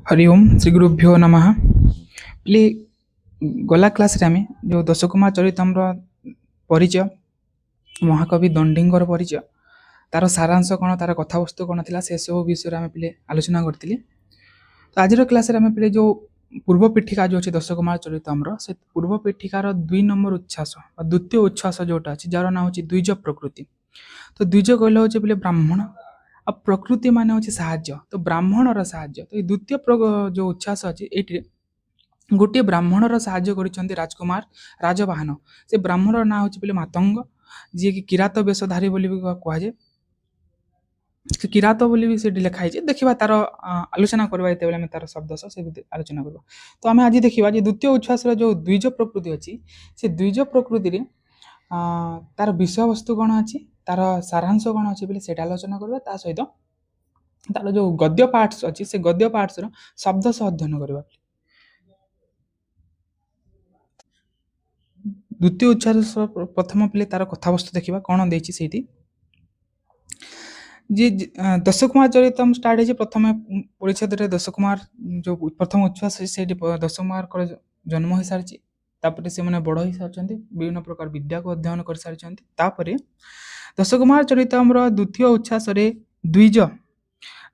हरि ओम श्री गुरुभ्यो नमः। प्ले गला क्लास रे आमे जो दश कुमार चरितम्र परिचय महाकवि दंडींगर परिचय तार सारांश कौन तार कथावस्तु कौन थिला से सब विषय आमे प्ले आलोचना करथिले। तो आज क्लास रे आमे प्ले जो पूर्व पीठिका जो अछि दश कुमार चरितम्र से पूर्व पीठिकार 2 नंबर उच्छ्वास द्वितीय उच्छ्वास जोटा अछि जार नाम अछि द्विज प्रकृति। तो द्विज कहले होचे बोले ब्राह्मण आ प्रकृति माने होचे साहाय्य। तो ब्राह्मणर साहाय्य तो द्वितीय जो उच्छ्वास अछि एटी गोटे ब्राह्मणर साहाय्य करिसंती राजकुमार राजवाहन। से ब्राह्मणर ना होचे बोले मातंग जे कि किरात वेशधारी बोली भी कहा जाय। से किरात बोली भी से लिखा है देखिबा तार आलोचना करबा एते बेले हम तार शब्द से आलोचना करबा। तो आमे आज देखिबा जे द्वितीय उच्छ्वास जो द्विज प्रकृति अछि से द्विज प्रकृति रे तार विषय वस्तु कौन अच्छी तार सारांश कौन अच्छी बोले सेटा आलोचना करबा। ता सहित तार जो गद्य पार्ट्स अच्छी से गद्य पार्ट्स रो शब्द से अध्ययन करबा। द्वितीय उच्छ्वास प्रथम पिले तार कथावस्तु देखिबा कौन देछि सेठी जे दश कुमार चरितम स्टार्ट है प्रथम परिच्छेद रे दश कुमार जो प्रथम उच्छ्वास से दश कुमार को जन्म हो सारी तापर से माने बड़ हो सारी विभिन्न प्रकार विद्या को अध्ययन कर सारी। तापर दश कुमार चरितम्र द्वितीय उच्छ्वास रे द्विज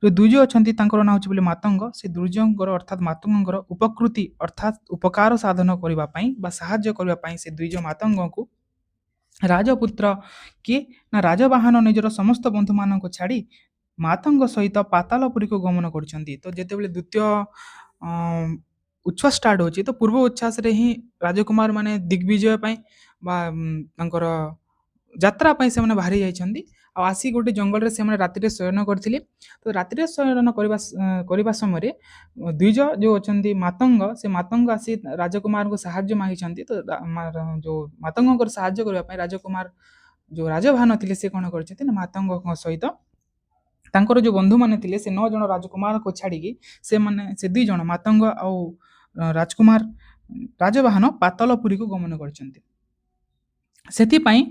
जो द्विज अछंती तांकर नाम होचे मातंग से द्विजंगर अर्थात मातंगंगर उपकृति अर्थात उपकार साधन करबा पई बा सहाय्य करबा पई से द्विज मातंग को राजपुत्र किए ना राजवाहन निजर समस्त बंधु मान छाड़ी मातंग सहित पातालपुरी को गमन करछंती। तो जेते बेले द्वितीय उच्छ्वास स्टार्ट होची तो पूर्व उच्छ्वास रे ही राजकुमार माने दिग्विजय पई बा तांकर यात्रा पई से माने बाहरी जाइछंती आ आसी गोटे जंगल रे से माने राति रे शयन करथिले। तो राति रे शयन करबा समय रे द्विज जो अछंती मातंग से मातंग आसी राजकुमार को सहाय्य मागिछंती। तो जो मातंग को सहाय्य करबा पई राजकुमार जो राजवाहन थिले से कोन करछंती ना मातंग को सहित तांकर जो बंधु माने थिले से 9 जण राजकुमार को छाड़ी की से माने से 2 जण मातंग आ राजकुमार राजवाहन पातालपुरी को गमन करछंती। सेति पई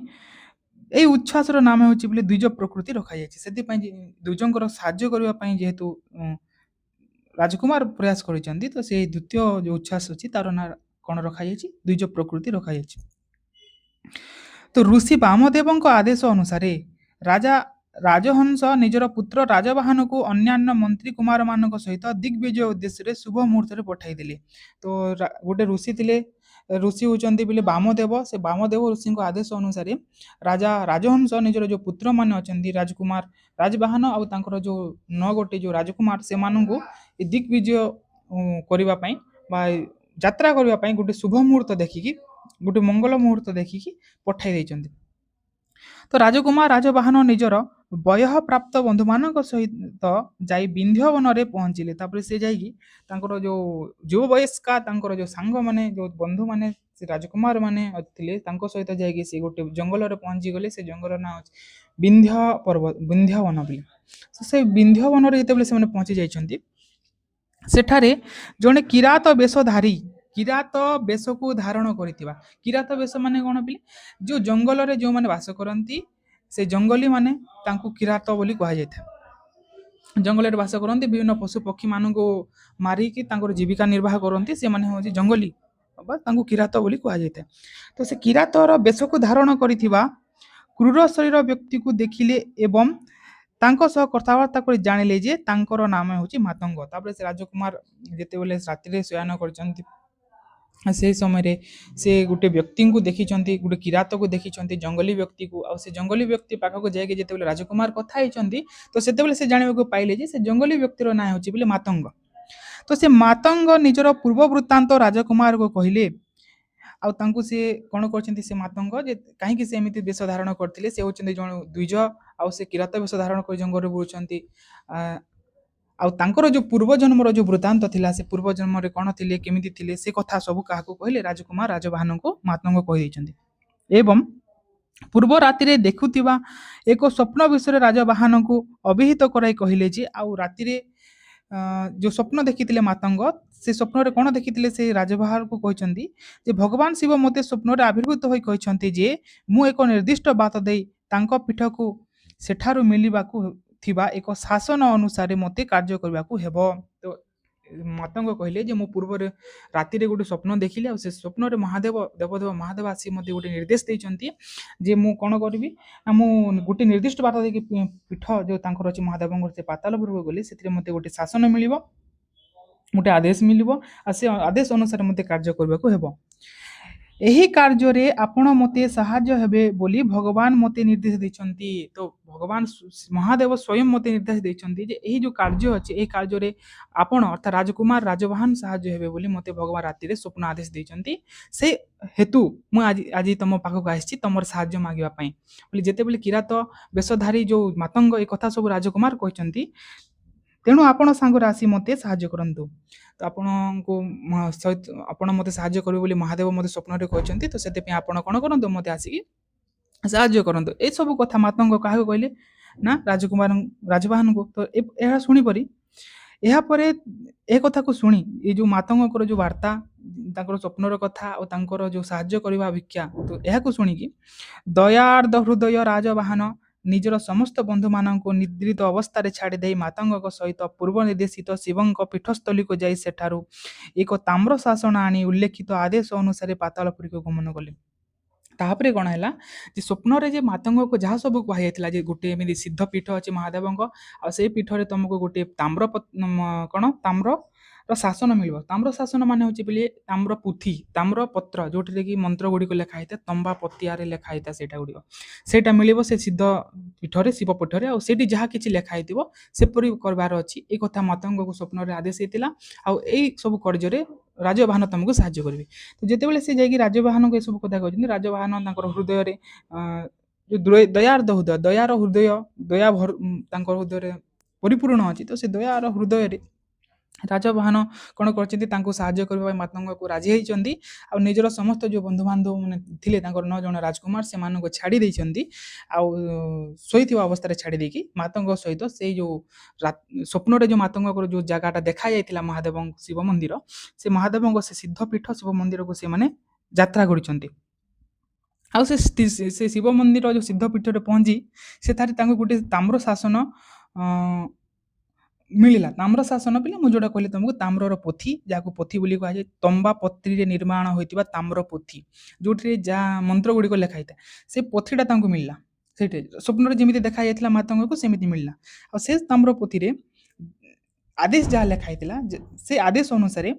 ए उच्छ्वास रो नाम होची बोले द्विज प्रकृति रखा जायछि। सेति पई द्विजंकर सहाय्य करबा पई जेहेतु राजकुमार प्रयास करिसंती तो से द्वितीय जो उच्छ्वास अछि तार ना कोन रखा जायछि द्विज प्रकृति रखा जायछि। तो ऋषि वामदेवଙ୍କ आदेश अनुसार राजा राजहंस निजर पुत्र राजवाहन को अन्यान्य मंत्री कुमार मानक सहित दिग्विजय उद्देश्य रे शुभ मुहूर्त रे पठाई दिले। तो गोटे ऋषि थिले ऋषि होचंती बोले वामदेव से वामदेव ऋषि आदेश अनुसार राजा राजहंस निजर जो पुत्र मान अछंती राजकुमार राजवाहन आ तांकर जो 9 गोटे जो राजकुमार से माननको दिग्विजय करबा पई बा यात्रा करबा पई गोटे शुभ मुहूर्त देखिकी गोटे मंगल मुहूर्त देखिकी पठाई दैछंती। तो राजकुमार राजवाहन निजर बयः प्राप्त बंधु मानक सहित जाई विंध्यवन रे पहुंचिले। तापर से जाई की तांकर जो वयस्का तांकर जो सांग माने जो बंधु माने से राजकुमार माने थिले तांको सहित जाई की से गोटे जंगल रे पहुंची गले। से जंगल नाम अछि विंध्य पर्वत विंध्यवन बोली। से विंध्यवन रे जेते बेले से माने पहुंची जाइछंती सेठारे जने किरात वेशधारी किरात वेश को धारण करितिबा किरात वेश माने कोन बोली जो जंगल रे जो माने वास करंती से जंगली माने तांको किरात बोली कहा जायथा। जंगल रे वास करंती विभिन्न पशु पक्षी मान को मारी की तांकर जीविका निर्वाह करंती से माने होची जंगली बा तांको किरात बोली कहा जायथा। तो से किरातर वेश को धारण करितिबा क्रूर शरीर व्यक्ति को देखिले एवं तांको सह कथावार्ता कर जानिले जे तांकर नाम होची मातंग। तापर से राजकुमार जेते बेले राति रे शयन करचंती से समय रे से गोटे व्यक्ति को देखिचंती गोटे किरात को देखिचंती जंगली व्यक्ति को आ से जंगली व्यक्ति पाख को जाके जेते बेले राजकुमार कथा हिचंती तो सेते बेले से जानिबा को पाइले जे से जंगली व्यक्ति रो नाम होची बोले मातंग। तो से मातंग निजर पूर्व वृत्तांत राजकुमार को कहिले आ तांको से कोन करचंती से मातंग जे काहे कि से एमिति वेश धारण करथिले से होचंती जण द्विज आ से किरात वेश धारण कर जंगल रे बुलचंती आ तांकर जो पूर्व जन्मर जो वृत्तांत थिला से पूर्व जन्म रे कोन थिले केमिति थिले से कथा सब काहा को कहले राजकुमार राजवाहन को मातंग कहि दैचंती। एवं पूर्व राति रे देखुतिबा एक स्वप्न विषय राजवाहन को अभिहित कराई कहिले जे आ राति रे जो स्वप्न देखिथिले मातंग से स्वप्न रे कोन देखिथिले से राजवाहन को कहचंती जे भगवान शिव मते स्वप्न रे आविर्भूत होई कहचंती जे मु एक निर्दिष्ट बात देई तांको पीठ को सेठारु मिलिबा को थिबा एक शासन अनुसार मते कार्य करबा को हेबो। तो ମାତଙ୍ଗ କହିଲେ ଯେ ମୁଁ ପୂର୍ବରେ ରାତିରେ ଗୋଟେ ସ୍ୱପ୍ନ ଦେଖିଲି, ଆଉ ସେ ସ୍ୱପ୍ନରେ ଦେବଦେବ ମହାଦେବ ଆସି ମୋତେ ଗୋଟେ ନିର୍ଦ୍ଦେଶ ଦେଇଛନ୍ତି ଯେ ମୁଁ କ'ଣ କରିବି ନା ମୁଁ ଗୋଟେ ନିର୍ଦ୍ଦିଷ୍ଟ ବାଟ ଦେଇକି ପୀଠ ଯେଉଁ ତାଙ୍କର ଅଛି ମହାଦେବଙ୍କର ସେ ପାତାଳପୁରକୁ ଗଲି, ସେଥିରେ ମୋତେ ଗୋଟେ ଶାସନ ମିଳିବ, ଗୋଟେ ଆଦେଶ ମିଳିବ, ଆଉ ସେ ଆଦେଶ ଅନୁସାରେ ମୋତେ କାର୍ଯ୍ୟ କରିବାକୁ ହେବ। ଏହି କାର୍ଯ୍ୟରେ ଆପଣ ମୋତେ ସାହାଯ୍ୟ ହେବେ ବୋଲି ଭଗବାନ ମୋତେ ନିର୍ଦ୍ଦେଶ ଦେଇଛନ୍ତି। ତ ଭଗବାନ ମହାଦେବ ସ୍ୱୟଂ ମୋତେ ନିର୍ଦ୍ଦେଶ ଦେଇଛନ୍ତି ଯେ ଏହି ଯେଉଁ କାର୍ଯ୍ୟ ଅଛି, ଏହି କାର୍ଯ୍ୟରେ ଆପଣ ଅର୍ଥାତ୍ ରାଜକୁମାର ରାଜବାହନ ସାହାଯ୍ୟ ହେବେ ବୋଲି ମୋତେ ଭଗବାନ ରାତିରେ ସ୍ୱପ୍ନ ଆଦେଶ ଦେଇଛନ୍ତି। ସେ ହେତୁ ମୁଁ ଆଜି ତମ ପାଖକୁ ଆସିଛି ତମର ସାହାଯ୍ୟ ମାଗିବା ପାଇଁ ବୋଲି ଯେତେବେଳେ କିରାତ ବେଶଧାରୀ ଯେଉଁ ମାତଙ୍ଗ ଏ କଥା ସବୁ ରାଜକୁମାର କହିଛନ୍ତି, ତେଣୁ ଆପଣ ସାଙ୍ଗରେ ଆସି ମୋତେ ସାହାଯ୍ୟ କରନ୍ତୁ। ତ ଆପଣଙ୍କୁ ସହିତ ଆପଣ ମୋତେ ସାହାଯ୍ୟ କରିବେ ବୋଲି ମହାଦେବ ମୋତେ ସ୍ୱପ୍ନରେ କହିଛନ୍ତି। ତ ସେଥିପାଇଁ ଆପଣ କ'ଣ କରନ୍ତୁ, ମୋତେ ଆସିକି ସାହାଯ୍ୟ କରନ୍ତୁ। ଏସବୁ କଥା ମାତଙ୍ଗ କାହାକୁ କହିଲେ ନା ରାଜକୁମାର ରାଜବାହନଙ୍କୁ। ତ ଏହା ଶୁଣିପରି ଏହାପରେ ଏ କଥାକୁ ଶୁଣି ଏ ଯେଉଁ ମାତଙ୍ଗଙ୍କର ଯେଉଁ ବାର୍ତ୍ତା, ତାଙ୍କର ସ୍ୱପ୍ନର କଥା ଆଉ ତାଙ୍କର ଯେଉଁ ସାହାଯ୍ୟ କରିବା ଭିକ୍ଷା, ତ ଏହାକୁ ଶୁଣିକି ଦୟାର୍ଦ୍ଦ ହୃଦୟ ରାଜବାହନ ନିଜର ସମସ୍ତ ବନ୍ଧୁମାନଙ୍କୁ ନିଦ୍ରିତ ଅବସ୍ଥାରେ ଛାଡ଼ି ଦେଇ ମାତଙ୍ଗଙ୍କ ସହିତ ପୂର୍ବ ନିର୍ଦ୍ଦେଶିତ ଶିବଙ୍କ ପୀଠସ୍ଥଳୀକୁ ଯାଇ ସେଠାରୁ ଏକ ତାମ୍ର ଶାସନ ଆଣି ଉଲ୍ଲେଖିତ ଆଦେଶ ଅନୁସାରେ ପାତାଳପୁରୀକୁ ଗମନ କଲେ। ତାପରେ କ'ଣ ହେଲା ଯେ ସ୍ୱପ୍ନରେ ଯେ ମାତଙ୍ଗକୁ ଯାହା ସବୁ କୁହାଯାଇଥିଲା ଯେ ଗୋଟେ ଏମିତି ସିଦ୍ଧ ପୀଠ ଅଛି ମହାଦେବଙ୍କ, ଆଉ ସେଇ ପୀଠରେ ତମକୁ ଗୋଟେ ତାମ୍ରର ଶାସନ ମିଳିବ। ତାମ୍ର ଶାସନ ମାନେ ହେଉଛି ବୋଲି ତାମ୍ର ପୁଥି, ତାମ୍ର ପତ୍ର, ଯେଉଁଥିରେ କି ମନ୍ତ୍ର ଗୁଡ଼ିକ ଲେଖା ହେଇଥାଏ, ତମ୍ବା ପତିଆରେ ଲେଖା ହେଇଥାଏ ସେଇଟା ଗୁଡ଼ିକ, ସେଇଟା ମିଳିବ ସେ ସିଦ୍ଧ ପୀଠରେ, ଶିବ ପୀଠରେ। ଆଉ ସେଇଠି ଯାହା କିଛି ଲେଖା ହେଇଥିବ ସେପରି କରିବାର ଅଛି। ଏ କଥା ମାତଙ୍ଗକୁ ସ୍ୱପ୍ନରେ ଆଦେଶ ହେଇଥିଲା। ଆଉ ଏଇ ସବୁ କାର୍ଯ୍ୟରେ ରାଜବାହନ ତମକୁ ସାହାଯ୍ୟ କରିବେ। ତ ଯେତେବେଳେ ସେ ଯାଇକି ରାଜବାହନକୁ ଏସବୁ କଥା କହିଛନ୍ତି, ରାଜବାହନ ତାଙ୍କର ହୃଦୟରେ ଯେଉଁ ଦୟାର ହୃଦୟ, ତାଙ୍କର ହୃଦୟରେ ପରିପୂର୍ଣ୍ଣ ଅଛି। ତ ସେ ଦୟାର ହୃଦୟରେ ରାଜବାହନ କ'ଣ କରିଛନ୍ତି, ତାଙ୍କୁ ସାହାଯ୍ୟ କରିବା ପାଇଁ ମାତଙ୍ଗକୁ ରାଜି ହେଇଛନ୍ତି। ଆଉ ନିଜର ସମସ୍ତ ଯେଉଁ ବନ୍ଧୁବାନ୍ଧବ ମାନେ ଥିଲେ, ତାଙ୍କର 9 ଜଣ ରାଜକୁମାର, ସେମାନଙ୍କୁ ଛାଡ଼ି ଦେଇଛନ୍ତି। ଆଉ ଶୋଇଥିବା ଅବସ୍ଥାରେ ଛାଡ଼ି ଦେଇକି ମାତଙ୍ଗ ସହିତ ସେଇ ଯେଉଁ ସ୍ୱପ୍ନରେ ଯେଉଁ ମାତଙ୍ଗଙ୍କର ଯେଉଁ ଜାଗାଟା ଦେଖାଯାଇଥିଲା ମହାଦେବ ଶିବ ମନ୍ଦିର, ସେ ମହାଦେବଙ୍କ ସେ ସିଦ୍ଧ ପୀଠ ଶିବ ମନ୍ଦିରକୁ ସେମାନେ ଯାତ୍ରା କରିଛନ୍ତି। ଆଉ ସେ ଶିବ ମନ୍ଦିର ଯେଉଁ ସିଦ୍ଧ ପୀଠରେ ପହଞ୍ଚି ସେଠାରେ ତାଙ୍କୁ ଗୋଟେ ତାମ୍ର ଶାସନ ମିଳିଲା। ତାମ୍ର ଶାସନ ପିଲା ମୁଁ ଯେଉଁଟା କହିଲି ତମକୁ, ତାମ୍ରର ପୋଥି, ଯାହାକୁ ପୋଥି ବୋଲି କୁହାଯାଏ, ତମ୍ବା ପତ୍ରୀରେ ନିର୍ମାଣ ହୋଇଥିବା ତାମ୍ର ପୋଥି, ଯେଉଁଥିରେ ଯାହା ମନ୍ତ୍ର ଗୁଡ଼ିକ ଲେଖା ହେଇଥାଏ, ସେ ପୋଥିଟା ତାଙ୍କୁ ମିଳିଲା। ସେଇଠି ସ୍ୱପ୍ନରେ ଯେମିତି ଦେଖାଯାଇଥିଲା ମାତଙ୍ଗକୁ ସେମିତି ମିଳିଲା। ଆଉ ସେ ତାମ୍ର ପୋଥିରେ ଆଦେଶ ଯାହା ଲେଖା ହେଇଥିଲା, ସେ ଆଦେଶ ଅନୁସାରେ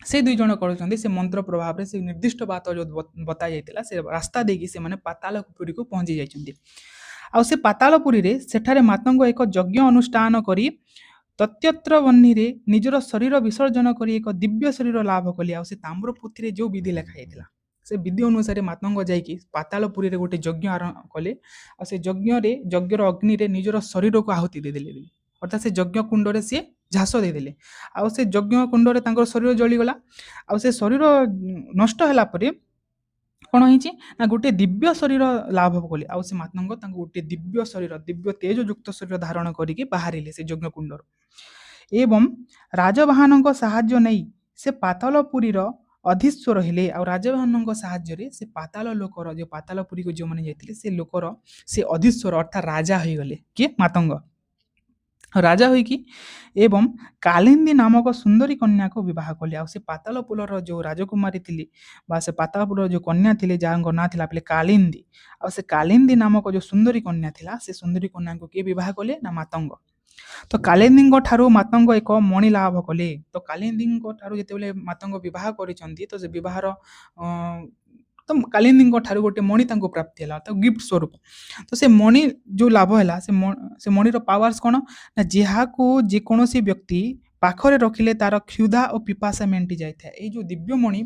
ସେ 2 ଜଣ କରୁଛନ୍ତି ସେ ମନ୍ତ୍ର ପ୍ରଭାବରେ ସେ ନିର୍ଦ୍ଦିଷ୍ଟ ବାତ ଯେଉଁ ବତା ଯାଇଥିଲା ସେ ରାସ୍ତା ଦେଇକି ସେମାନେ ପାତାଳପୁରୀକୁ ପହଞ୍ଚି ଯାଇଛନ୍ତି। ଆଉ ସେ ପାତାଳପୁରୀରେ ସେଠାରେ ମାତଙ୍ଗ ଏକ ଯଜ୍ଞ ଅନୁଷ୍ଠାନ କରି ତତ୍ୟତ୍ର ବହ୍ନିରେ ନିଜର ଶରୀର ବିସର୍ଜନ କରି ଏକ ଦିବ୍ୟ ଶରୀର ଲାଭ କଲେ। ଆଉ ସେ ତାମ୍ର ପୋଥିରେ ଯେଉଁ ବିଧି ଲେଖା ହେଇଥିଲା, ସେ ବିଧି ଅନୁସାରେ ମାତଙ୍ଗ ଯାଇକି ପାତାଳପୁରୀରେ ଗୋଟେ ଯଜ୍ଞ ଆରମ୍ଭ କଲେ। ଆଉ ସେ ଯଜ୍ଞର ଅଗ୍ନିରେ ନିଜର ଶରୀରକୁ ଆହୁତି ଦେଇଦେଲେ, ଅର୍ଥାତ୍ ସେ ଯଜ୍ଞ କୁଣ୍ଡରେ ସିଏ ଝାସ ଦେଇଦେଲେ। ଆଉ ସେ ଯଜ୍ଞ କୁଣ୍ଡରେ ତାଙ୍କର ଶରୀର ଜଳିଗଲା। ଆଉ ସେ ଶରୀର ନଷ୍ଟ ହେଲା ପରେ କ'ଣ ହେଇଛି ନା ଗୋଟେ ଦିବ୍ୟ ଶରୀର ଲାଭ କଲେ। ଆଉ ସେ ମାତଙ୍ଗ ତାଙ୍କୁ ଗୋଟେ ଦିବ୍ୟ ତେଜଯୁକ୍ତ ଶରୀର ଧାରଣ କରିକି ବାହାରିଲେ ସେ ଯଜ୍ଞ କୁଣ୍ଡରୁ। ଏବଂ ରାଜବାହନଙ୍କ ସାହାଯ୍ୟ ନେଇ ସେ ପାତାଳପୁରୀର ଅଧୀଶ୍ୱର ହେଲେ। ଆଉ ରାଜବାହନଙ୍କ ସାହାଯ୍ୟରେ ସେ ପାତାଳ ଲୋକର, ଯେଉଁ ପାତାଳପୁରୀକୁ ଯେଉଁମାନେ ଯାଇଥିଲେ ସେ ଲୋକର ସେ ଅଧୀଶ୍ୱର ଅର୍ଥାତ୍ ରାଜା ହୋଇଗଲେ। କିଏ? ମାତଙ୍ଗ ରାଜା ହୋଇକି ଏବଂ କାଳିନ୍ଦୀ ନାମକ ସୁନ୍ଦରୀ କନ୍ୟାକୁ ବିବାହ କଲେ। ଆଉ ସେ ପାତାଳପୁରର ଯେଉଁ ରାଜକୁମାରୀ ଥିଲେ ବା ସେ ପାତାଳପୁରର ଯେଉଁ କନ୍ୟା ଥିଲେ, ଯାହାଙ୍କ ନାଁ ଥିଲା କାଳିନ୍ଦୀ, ଆଉ ସେ କାଳିନ୍ଦୀ ନାମକ ଯେଉଁ ସୁନ୍ଦରୀ କନ୍ୟା ଥିଲା, ସେ ସୁନ୍ଦରୀ କନ୍ୟାଙ୍କୁ କିଏ ବିବାହ କଲେ ନା ମାତଙ୍ଗ। ତ କାଳିନ୍ଦୀଙ୍କ ଠାରୁ ମାତଙ୍ଗ ଏକ ମଣି ଲାଭ କଲେ। ତ କାଳିନ୍ଦୀଙ୍କ ଠାରୁ ଯେତେବେଳେ ମାତଙ୍ଗ ବିବାହ କରିଛନ୍ତି, ତ ସେ ବିବାହର ତ କାଳିନ୍ଦୀଙ୍କ ଠାରୁ ଗୋଟେ ମଣି ତାଙ୍କୁ ପ୍ରାପ୍ତି ହେଲା, ତ ଗିଫ୍ଟ ସ୍ୱରୂପ। ତ ସେ ମଣି ଯେଉଁ ଲାଭ ହେଲା, ସେ ମଣିର ପାୱାର୍ସ କ'ଣ ନା ଯାହାକୁ ଯେକୌଣସି ବ୍ୟକ୍ତି ପାଖରେ ରଖିଲେ ତାର କ୍ଷୁଧା ଓ ପିପାସା ମେଣ୍ଟି ଯାଇଥାଏ। ଏଇ ଯେଉଁ ଦିବ୍ୟମଣି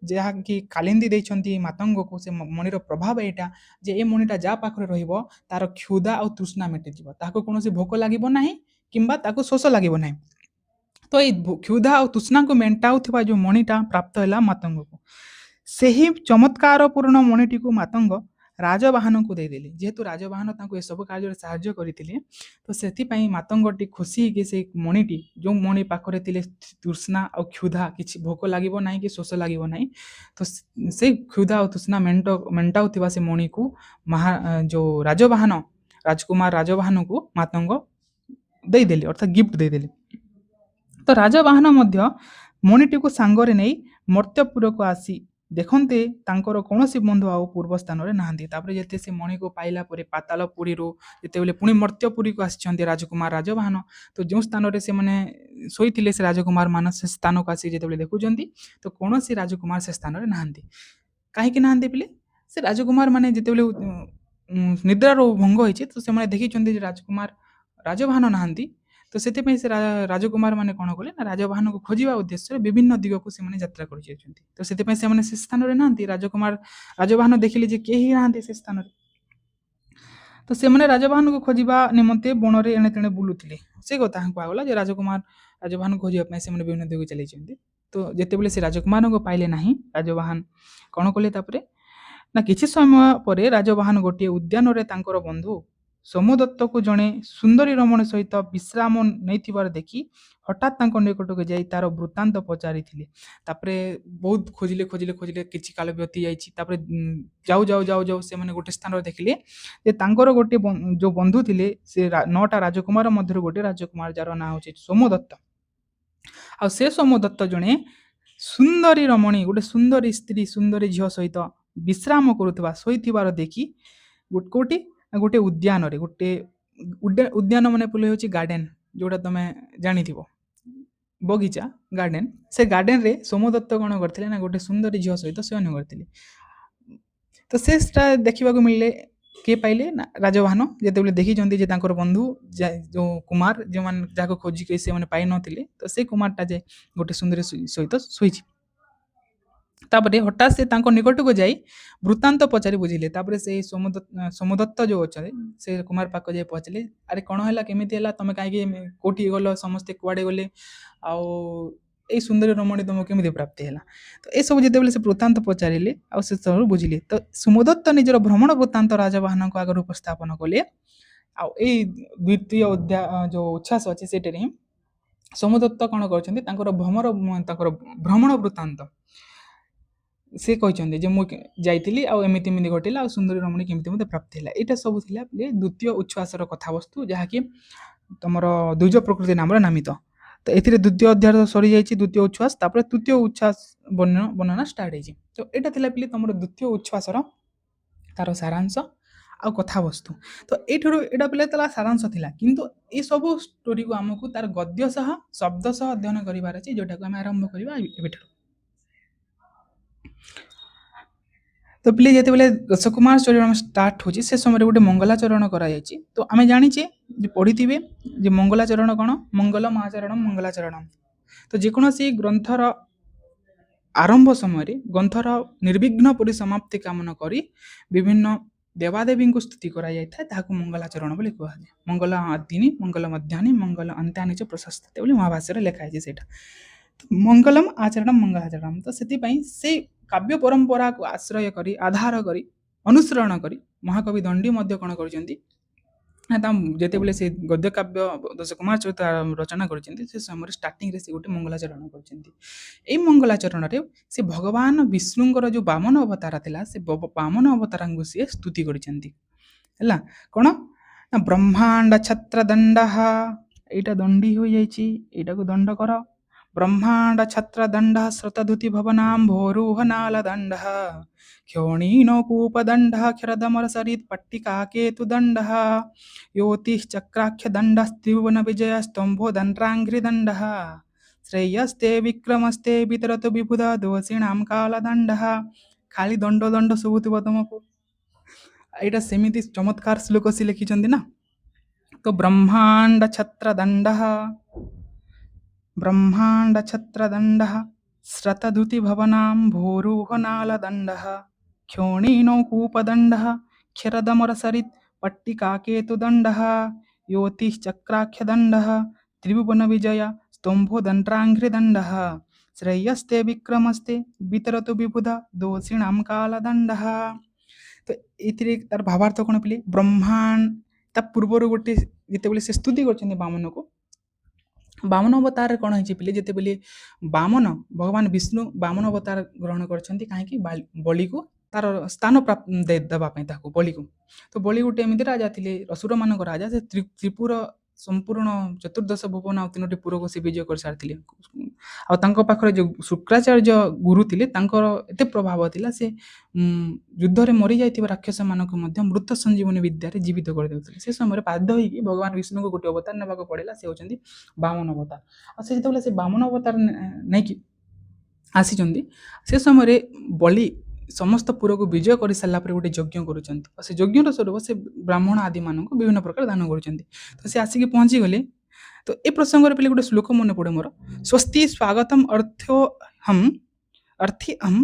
ଯାହାକି କାଳିନ୍ଦୀ ଦେଇଛନ୍ତି ମାତଙ୍ଗକୁ, ସେ ମଣିର ପ୍ରଭାବ ଏଇଟା ଯେ ଏ ମଣିଟା ଯାହା ପାଖରେ ରହିବ ତାର କ୍ଷୁଧା ଆଉ ତୃଷ୍ଣା ମେଣ୍ଟିଯିବ, ତାହାକୁ କୌଣସି ଭୋକ ଲାଗିବ ନାହିଁ କିମ୍ବା ତାକୁ ଶୋଷ ଲାଗିବ ନାହିଁ। ତ ଏଇ କ୍ଷୁଧା ଆଉ ତୃଷ୍ଣାକୁ ମେଣ୍ଟାଉଥିବା ଯେଉଁ ମଣିଟା ପ୍ରାପ୍ତ ହେଲା ମାତଙ୍ଗକୁ, ସେହି ଚମତ୍କାରପୂର୍ଣ୍ଣ ମଣିଟିକୁ ମାତଙ୍ଗ ରାଜବାହନକୁ ଦେଇଦେଲେ। ଯେହେତୁ ରାଜବାହନ ତାଙ୍କୁ ଏସବୁ କାର୍ଯ୍ୟରେ ସାହାଯ୍ୟ କରିଥିଲେ, ତ ସେଥିପାଇଁ ମାତଙ୍ଗଟି ଖୁସି ହେଇକି ସେଇ ମଣିଟି, ଯେଉଁ ମଣି ପାଖରେ ଥିଲେ ତୃଷ୍ଣା ଆଉ କ୍ଷୁଧା, କିଛି ଭୋକ ଲାଗିବ ନାହିଁ କି ଶୋଷ ଲାଗିବ ନାହିଁ, ତ ସେଇ କ୍ଷୁଧା ଆଉ ତୃଷ୍ଣା ମେଣ୍ଟାଉଥିବା ସେ ମଣିକୁ ଯେଉଁ ରାଜକୁମାର ରାଜବାହନକୁ ମାତଙ୍ଗ ଦେଇଦେଲେ, ଅର୍ଥାତ୍ ଗିଫ୍ଟ ଦେଇଦେଲେ। ତ ରାଜବାହନ ମଧ୍ୟ ମଣିଟିକୁ ସାଙ୍ଗରେ ନେଇ ମର୍ତ୍ତ୍ୟପୁରକୁ ଆସି ଦେଖନ୍ତେ ତାଙ୍କର କୌଣସି ବନ୍ଧୁ ଆଉ ପୂର୍ବ ସ୍ଥାନରେ ନାହାନ୍ତି। ତାପରେ ଯେତେ ସେ ମଣିକୁ ପାଇଲା ପରେ ପାତାଳପୁରୀରୁ ଯେତେବେଳେ ପୁଣି ମର୍ତ୍ତ୍ୟପୁରୀକୁ ଆସିଛନ୍ତି ରାଜକୁମାର ରାଜବାହନ, ତ ଯେଉଁ ସ୍ଥାନରେ ସେମାନେ ଶୋଇଥିଲେ ସେ ରାଜକୁମାରମାନେ ସେ ସ୍ଥାନକୁ ଆସି ଯେତେବେଳେ ଦେଖୁଛନ୍ତି ତ କୌଣସି ରାଜକୁମାର ସେ ସ୍ଥାନରେ ନାହାନ୍ତି। କାହିଁକି ନାହାନ୍ତି ବୋଲି ସେ ରାଜକୁମାରମାନେ ଯେତେବେଳେ ନିଦ୍ରାରୁ ଭଙ୍ଗ ହେଇଛି ତ ସେମାନେ ଦେଖିଛନ୍ତି ଯେ ରାଜବାହନ ନାହାନ୍ତି। ତ ସେଥିପାଇଁ ସେ ରାଜକୁମାରମାନେ କ'ଣ କଲେ ନା ରାଜବାହନକୁ ଖୋଜିବା ଉଦ୍ଦେଶ୍ୟରେ ବିଭିନ୍ନ ଦିଗକୁ ସେମାନେ ଯାତ୍ରା କରିଯାଇଛନ୍ତି। ତ ସେଥିପାଇଁ ସେମାନେ ସେ ସ୍ଥାନରେ ନାହାନ୍ତି। ରାଜବାହନ ଦେଖିଲେ ଯେ କେହି ନାହାନ୍ତି ସେ ସ୍ଥାନରେ। ତ ସେମାନେ ରାଜବାହନକୁ ଖୋଜିବା ନିମନ୍ତେ ବଣରେ ଏଣେ ତେଣେ ବୁଲୁଥିଲେ। ସେ କଥା କୁହାଗଲା ଯେ ରାଜବାହନକୁ ଖୋଜିବା ପାଇଁ ସେମାନେ ବିଭିନ୍ନ ଦିଗକୁ ଚାଲିଛନ୍ତି। ତ ଯେତେବେଳେ ସେ ରାଜକୁମାରଙ୍କୁ ପାଇଲେ ନାହିଁ ରାଜବାହନ କ'ଣ କଲେ ତାପରେ ନା କିଛି ସମୟ ପରେ ରାଜବାହନ ଗୋଟିଏ ଉଦ୍ୟାନରେ ତାଙ୍କର ବନ୍ଧୁ ସୋମଦତ୍ତକୁ ଜଣେ ସୁନ୍ଦରୀ ରମଣୀ ସହିତ ବିଶ୍ରାମ ନେଇଥିବାର ଦେଖି ହଠାତ୍ ତାଙ୍କ ନିକଟକୁ ଯାଇ ତାର ବୃତ୍ତାନ୍ତ ପଚାରିଥିଲେ। ତାପରେ ବହୁତ ଖୋଜିଲେ କିଛି କାଳ ବ୍ୟତି ଯାଇଛି। ତାପରେ ଯାଉ ସେମାନେ ଗୋଟେ ସ୍ଥାନରେ ଦେଖିଲେ ଯେ ତାଙ୍କର ଗୋଟେ ଯୋଉ ବନ୍ଧୁ ଥିଲେ ସେ 9ଟା ରାଜକୁମାର ମଧ୍ୟରୁ ଗୋଟେ ରାଜକୁମାର ଯାହାର ନାଁ ହେଉଛି ସୋମଦତ୍ତ। ଆଉ ସେ ସୋମଦତ୍ତ ଜଣେ ସୁନ୍ଦରୀ ରମଣୀ, ଗୋଟେ ସୁନ୍ଦରୀ ସ୍ତ୍ରୀ, ସୁନ୍ଦରୀ ଝିଅ ସହିତ ବିଶ୍ରାମ କରୁଥିବା ଶୋଇଥିବାର ଦେଖି କୋଉଠି ଗୋଟେ ଉଦ୍ୟାନରେ ଉଦ୍ୟାନ ମାନେ ପୁଲେ ହେଉଛି ଗାର୍ଡେନ, ଯୋଉଟା ତମେ ଜାଣିଥିବ ବଗିଚା ଗାର୍ଡେନ। ସେ ଗାର୍ଡେନରେ ସୋମଦତ୍ତ କ'ଣ କରିଥିଲେ ନା ଗୋଟେ ସୁନ୍ଦରୀ ଝିଅ ସହିତ ଶୟନ କରିଥିଲେ। ତ ସେଟା ଦେଖିବାକୁ ମିଳିଲେ କିଏ ପାଇଲେ ନା ରାଜବାହନ ଯେତେବେଳେ ଦେଖିଛନ୍ତି ଯେ ତାଙ୍କର ବନ୍ଧୁ ଯୋଉ କୁମାର ଯେଉଁମାନେ ଯାହାକୁ ଖୋଜିକି ସେମାନେ ପାଇନଥିଲେ ତ ସେ କୁମାରଟା ଯେ ଗୋଟେ ସୁନ୍ଦରୀ ସହିତ ଶୋଇଛି। ତାପରେ ହଠାତ୍ ସେ ତାଙ୍କ ନିକଟକୁ ଯାଇ ବୃତ୍ତାନ୍ତ ପଚାରି ବୁଝିଲେ। ତାପରେ ସେଇ ସୋମଦତ୍ତ ଯୋଉ ଅଛନ୍ତି ସେ କୁମାର ପାଖ ଯାଇ ପହଞ୍ଚିଲେ, ଆରେ କ'ଣ ହେଲା, କେମିତି ହେଲା, ତମେ କାହିଁକି କୋଉଠି ଗଲ, ସମସ୍ତେ କୁଆଡ଼େ ଗଲେ, ଆଉ ଏଇ ସୁନ୍ଦରୀ ରମଣୀ ତମକୁ କେମିତି ପ୍ରାପ୍ତି ହେଲା। ତ ଏସବୁ ଯେତେବେଳେ ସେ ବୃତ୍ତାନ୍ତ ପଚାରିଲେ ଆଉ ସେ ସବୁ ବୁଝିଲେ, ତ ସୋମଦତ୍ତ ନିଜର ଭ୍ରମଣ ବୃତ୍ତାନ୍ତ ରାଜବାହନଙ୍କ ଆଗରେ ଉପସ୍ଥାପନ କଲେ। ଆଉ ଏଇ ଦ୍ୱିତୀୟ ଯୋଉ ଉଚ୍ଛ୍ୱାସ ଅଛି ସେଠାରେ ହିଁ ସୋମଦତ୍ତ କ'ଣ କରିଛନ୍ତି ତାଙ୍କର ଭ୍ରମଣ ବୃତ୍ତାନ୍ତ ସେ କହିଛନ୍ତି ଯେ ମୁଁ ଯାଇଥିଲି ଆଉ ଏମିତି ଘଟିଲା ଆଉ ସୁନ୍ଦରୀ ରମଣୀ କେମିତି ମୋତେ ପ୍ରାପ୍ତି ହେଲା। ଏଇଟା ସବୁ ଥିଲା ଦ୍ୱିତୀୟ ଉଚ୍ଛ୍ୱାସର କଥାବସ୍ତୁ, ଯାହାକି ତମର ଦ୍ୱିଜ ପ୍ରକୃତି ନାମରେ ନାମିତ। ତ ଏଥିରେ ଦ୍ୱିତୀୟ ଅଧ୍ୟାୟ ସରିଯାଇଛି, ଦ୍ୱିତୀୟ ଉଚ୍ଛ୍ୱାସ। ତାପରେ ତୃତୀୟ ଉଚ୍ଛ୍ୱାସ ବର୍ଣ୍ଣନା ଷ୍ଟାର୍ଟ ହେଇଛି। ତ ଏଇଟା ଥିଲା ତମର ଦ୍ୱିତୀୟ ଉଚ୍ଛ୍ୱାସର ତାର ସାରାଂଶ ଆଉ କଥାବସ୍ତୁ। ତ ଏଇଟା ତାର ସାରାଂଶ ଥିଲା, କିନ୍ତୁ ଏସବୁ ଷ୍ଟୋରିକୁ ଆମକୁ ତାର ଗଦ୍ୟ ସହ ଶବ୍ଦ ସହ ଅଧ୍ୟୟନ କରିବାର ଅଛି, ଯୋଉଟାକୁ ଆମେ ଆରମ୍ଭ କରିବା ଏବେଠାରୁ। ତ ପିଲେ ଯେତେବେଳେ ଦଶକୁମାର ଚରଣ ଷ୍ଟାର୍ଟ ହେଉଛି ସେ ସମୟରେ ଗୋଟେ ମଙ୍ଗଳାଚରଣ କରାଯାଇଛି। ତ ଆମେ ଜାଣିଛେ ଯେ ପଢ଼ିଥିବେ ଯେ ମଙ୍ଗଳାଚରଣ କ'ଣ, ମଙ୍ଗଲମ୍ ଆଚରଣମ୍ ମଙ୍ଗଳାଚରଣମ୍। ତ ଯେକୌଣସି ଗ୍ରନ୍ଥର ଆରମ୍ଭ ସମୟରେ ଗ୍ରନ୍ଥର ନିର୍ବିଘ୍ନ ପରିସମାପ୍ତି କାମନା କରି ବିଭିନ୍ନ ଦେବାଦେବୀଙ୍କୁ ସ୍ତୁତି କରାଯାଇଥାଏ, ତାହାକୁ ମଙ୍ଗଳାଚରଣ ବୋଲି କୁହାଯାଏ। ମଙ୍ଗଳ ଆଦିନି ମଙ୍ଗଳ ମଧ୍ୟାନି ମଙ୍ଗଳ ଅନ୍ତାନି ଚ ପ୍ରଶସ୍ତି ବୋଲି ମହାଭାଷ୍ୟରେ ଲେଖା ହେଇଛି ସେଇଟା। ମଙ୍ଗଲମ୍ ଆଚରଣମ୍ ମଙ୍ଗଳାଚରଣମ୍। ତ ସେଥିପାଇଁ ସେ କାବ୍ୟ ପରମ୍ପରାକୁ ଆଶ୍ରୟ କରି ଆଧାର କରି ଅନୁସରଣ କରି ମହାକବି ଦଣ୍ଡୀ ମଧ୍ୟ କ'ଣ କରିଛନ୍ତି ନା ଯେତେବେଳେ ସେ ଗଦ୍ୟ କାବ୍ୟ ଦଶକୁମାର ଚରିତ ରଚନା କରିଛନ୍ତି ସେ ସମୟରେ ଷ୍ଟାର୍ଟିଂରେ ସେ ଗୋଟେ ମଙ୍ଗଳାଚରଣ କରିଛନ୍ତି। ଏଇ ମଙ୍ଗଳାଚରଣରେ ସେ ଭଗବାନ ବିଷ୍ଣୁଙ୍କର ଯୋଉ ବାମନ ଅବତାର ଥିଲା ସେ ବାମନ ଅବତାରଙ୍କୁ ସିଏ ସ୍ତୁତି କରିଛନ୍ତି। ହେଲା କ'ଣ ନା ବ୍ରହ୍ମାଣ୍ଡ ଛତ୍ର ଦଣ୍ଡ, ଏଇଟା ଦଣ୍ଡୀ ହୋଇଯାଇଛି, ଏଇଟାକୁ ଦଣ୍ଡ କର। ବ୍ରହ୍ମାଣ୍ଡ ଛତ୍ର ଦଣ୍ଡ ଶ୍ରତଧୁତି ଭବନାମ୍ଭୋରୁହ ନାଳ ଦଣ୍ଡ କ୍ଷୋଣୀନୋ କୂପ ଦଣ୍ଡ କ୍ଷରଦମର ସରିତ୍ ପଟ୍ଟିକା କେତୁ ଦଣ୍ଡ योतिः चक्राख्य दण्डः त्रिभुवन विजय स्तंभो दण्ड्राङ्घ्रि दण्डः श्रेयस्ते विक्रमस्ते वितरतु विबुधा दोषिणां कालदण्डः। ଖାଲି ଦଣ୍ଡ ଶୁଭୁଥିବ ତମକୁ, ଏଇଟା ସେମିତି ଚମତ୍କାର ଶ୍ଲୋକ ସେ ଲେଖିଛନ୍ତି ନା। ତ ବ୍ରହ୍ମାଣ୍ଡ ଛତ୍ର ଦଣ୍ଡ ଶ୍ରତଧୁତି ଭବନାಂ ଭୋରୁହ ନାଳ ଦଣ୍ଡ କ୍ଷୋଣୀନୋ କୂପ ଦଣ୍ଡ କ୍ଷରଦମର ସରିତ୍ पट्टिका केतु दण्डः योतिः चक्राख्य दण्डः त्रिभुवन विजय स्तंभो दण्ड्राङ्घ्रि दण्डः श्रेयस्ते विक्रमस्ते वितरतु विबुधा दोषिणां कालदण्डः। ତ ଏଥିରେ ତାର ଭାବାର୍ଥ କ'ଣ ପିଲେ, ବ୍ରହ୍ମାଣ୍ଡ ତା ପୂର୍ବରୁ ଗୋଟେ ଯେତେବେଳେ ସେ ସ୍ତୁତି କରିଛନ୍ତି ବାମନକୁ, ବାମନ ଅବତାର କ'ଣ ହେଇଛି ପିଲେ, ଯେତେବେଳେ ଭଗବାନ ବିଷ୍ଣୁ ବାମନ ଅବତାର ଗ୍ରହଣ କରିଛନ୍ତି, କାହିଁକି ବଳିକୁ ତାର ସ୍ଥାନ ଦେବା ପାଇଁ ତାକୁ ବଳିକୁ। ତ ବଳି ଗୋଟେ ଏମିତି ରାଜା ଥିଲେ, ଅସୁରମାନଙ୍କ ରାଜା, ସେ ତ୍ରିପୁର ସମ୍ପୂର୍ଣ୍ଣ ଚତୁର୍ଦ୍ଦଶ ଭୁବନ ଆଉ 3ଟି ପୁରକୁ ସେ ବିଜୟ କରିସାରିଥିଲେ। ଆଉ ତାଙ୍କ ପାଖରେ ଯୋଉ ଶୁକ୍ରାଚାର୍ଯ୍ୟ ଗୁରୁ ଥିଲେ ତାଙ୍କର ଏତେ ପ୍ରଭାବ ଥିଲା ସେ ଯୁଦ୍ଧରେ ମରିଯାଇଥିବା ରାକ୍ଷସମାନଙ୍କୁ ମଧ୍ୟ ମୃତ ସଞ୍ଜୀବନୀ ବିଦ୍ୟାରେ ଜୀବିତ କରିଦେଉଥିଲେ। ସେ ସମୟରେ ବାଧ୍ୟ ହୋଇକି ଭଗବାନ ବିଷ୍ଣୁଙ୍କୁ ଗୋଟେ ଅବତାର ନେବାକୁ ପଡ଼ିଲା, ସେ ହେଉଛନ୍ତି ବାମନ ଅବତାର। ଆଉ ସେ ଯେତେବେଳେ ସେ ବାମନ ଅବତାର ନେଇକି ଆସିଛନ୍ତି ସେ ସମୟରେ ବଳି ସମସ୍ତ ପୁରକୁ ବିଜୟ କରିସାରିଲା ପରେ ଗୋଟେ ଯଜ୍ଞ କରୁଛନ୍ତି। ଆଉ ସେ ଯଜ୍ଞର ସ୍ୱରୂପ ସେ ବ୍ରାହ୍ମଣ ଆଦିମାନଙ୍କୁ ବିଭିନ୍ନ ପ୍ରକାର ଦାନ କରୁଛନ୍ତି। ତ ସେ ଆସିକି ପହଞ୍ଚିଗଲେ। ତ ଏ ପ୍ରସଙ୍ଗରେ ପିଲେ ଗୋଟେ ଶ୍ଲୋକ ମନେ ପଡ଼େ ମୋର, ସ୍ୱସ୍ତି ସ୍ୱାଗତମ୍ ଅର୍ଥିହମ୍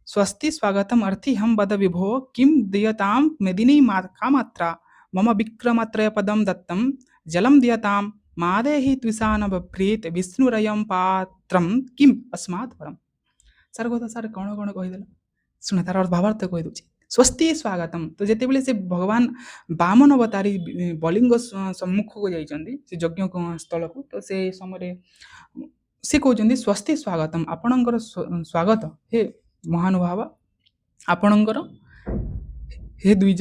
ସ୍ୱସ୍ତି ସ୍ୱାଗତମ୍ ଅର୍ଥିହମ୍ ବଦ ବିଭୋ କିಂ ଦିୟତାମ୍ मेदिनी का मात्रा मम विक्रमात्रय पदम दत्तम जलम दियताम मादेहि त्विषान बभ्रीत विष्णुरयम पात्रम किम अस्मात् परम। ସାର୍ କଥା ସାର୍ କ'ଣ କ'ଣ କହିଦେଲା ଶୁଣ, ତାର ଭାବାର୍ଥ କହିଦେଉଛି। ସ୍ୱସ୍ତି ସ୍ୱାଗତମ୍, ତ ଯେତେବେଳେ ସେ ଭଗବାନ ବାମନ ଅବତାରୀ ବଳିଙ୍କ ସମ୍ମୁଖକୁ ଯାଇଛନ୍ତି ସେ ଯଜ୍ଞ ସ୍ଥଳକୁ, ତ ସେ ସମୟରେ ସେ କହୁଛନ୍ତି ସ୍ୱସ୍ତି ସ୍ୱାଗତମ୍, ଆପଣଙ୍କର ସ୍ୱାଗତ ହେ ମହାନୁଭାବ, ଆପଣଙ୍କର ହେ ଦ୍ୱିଜ,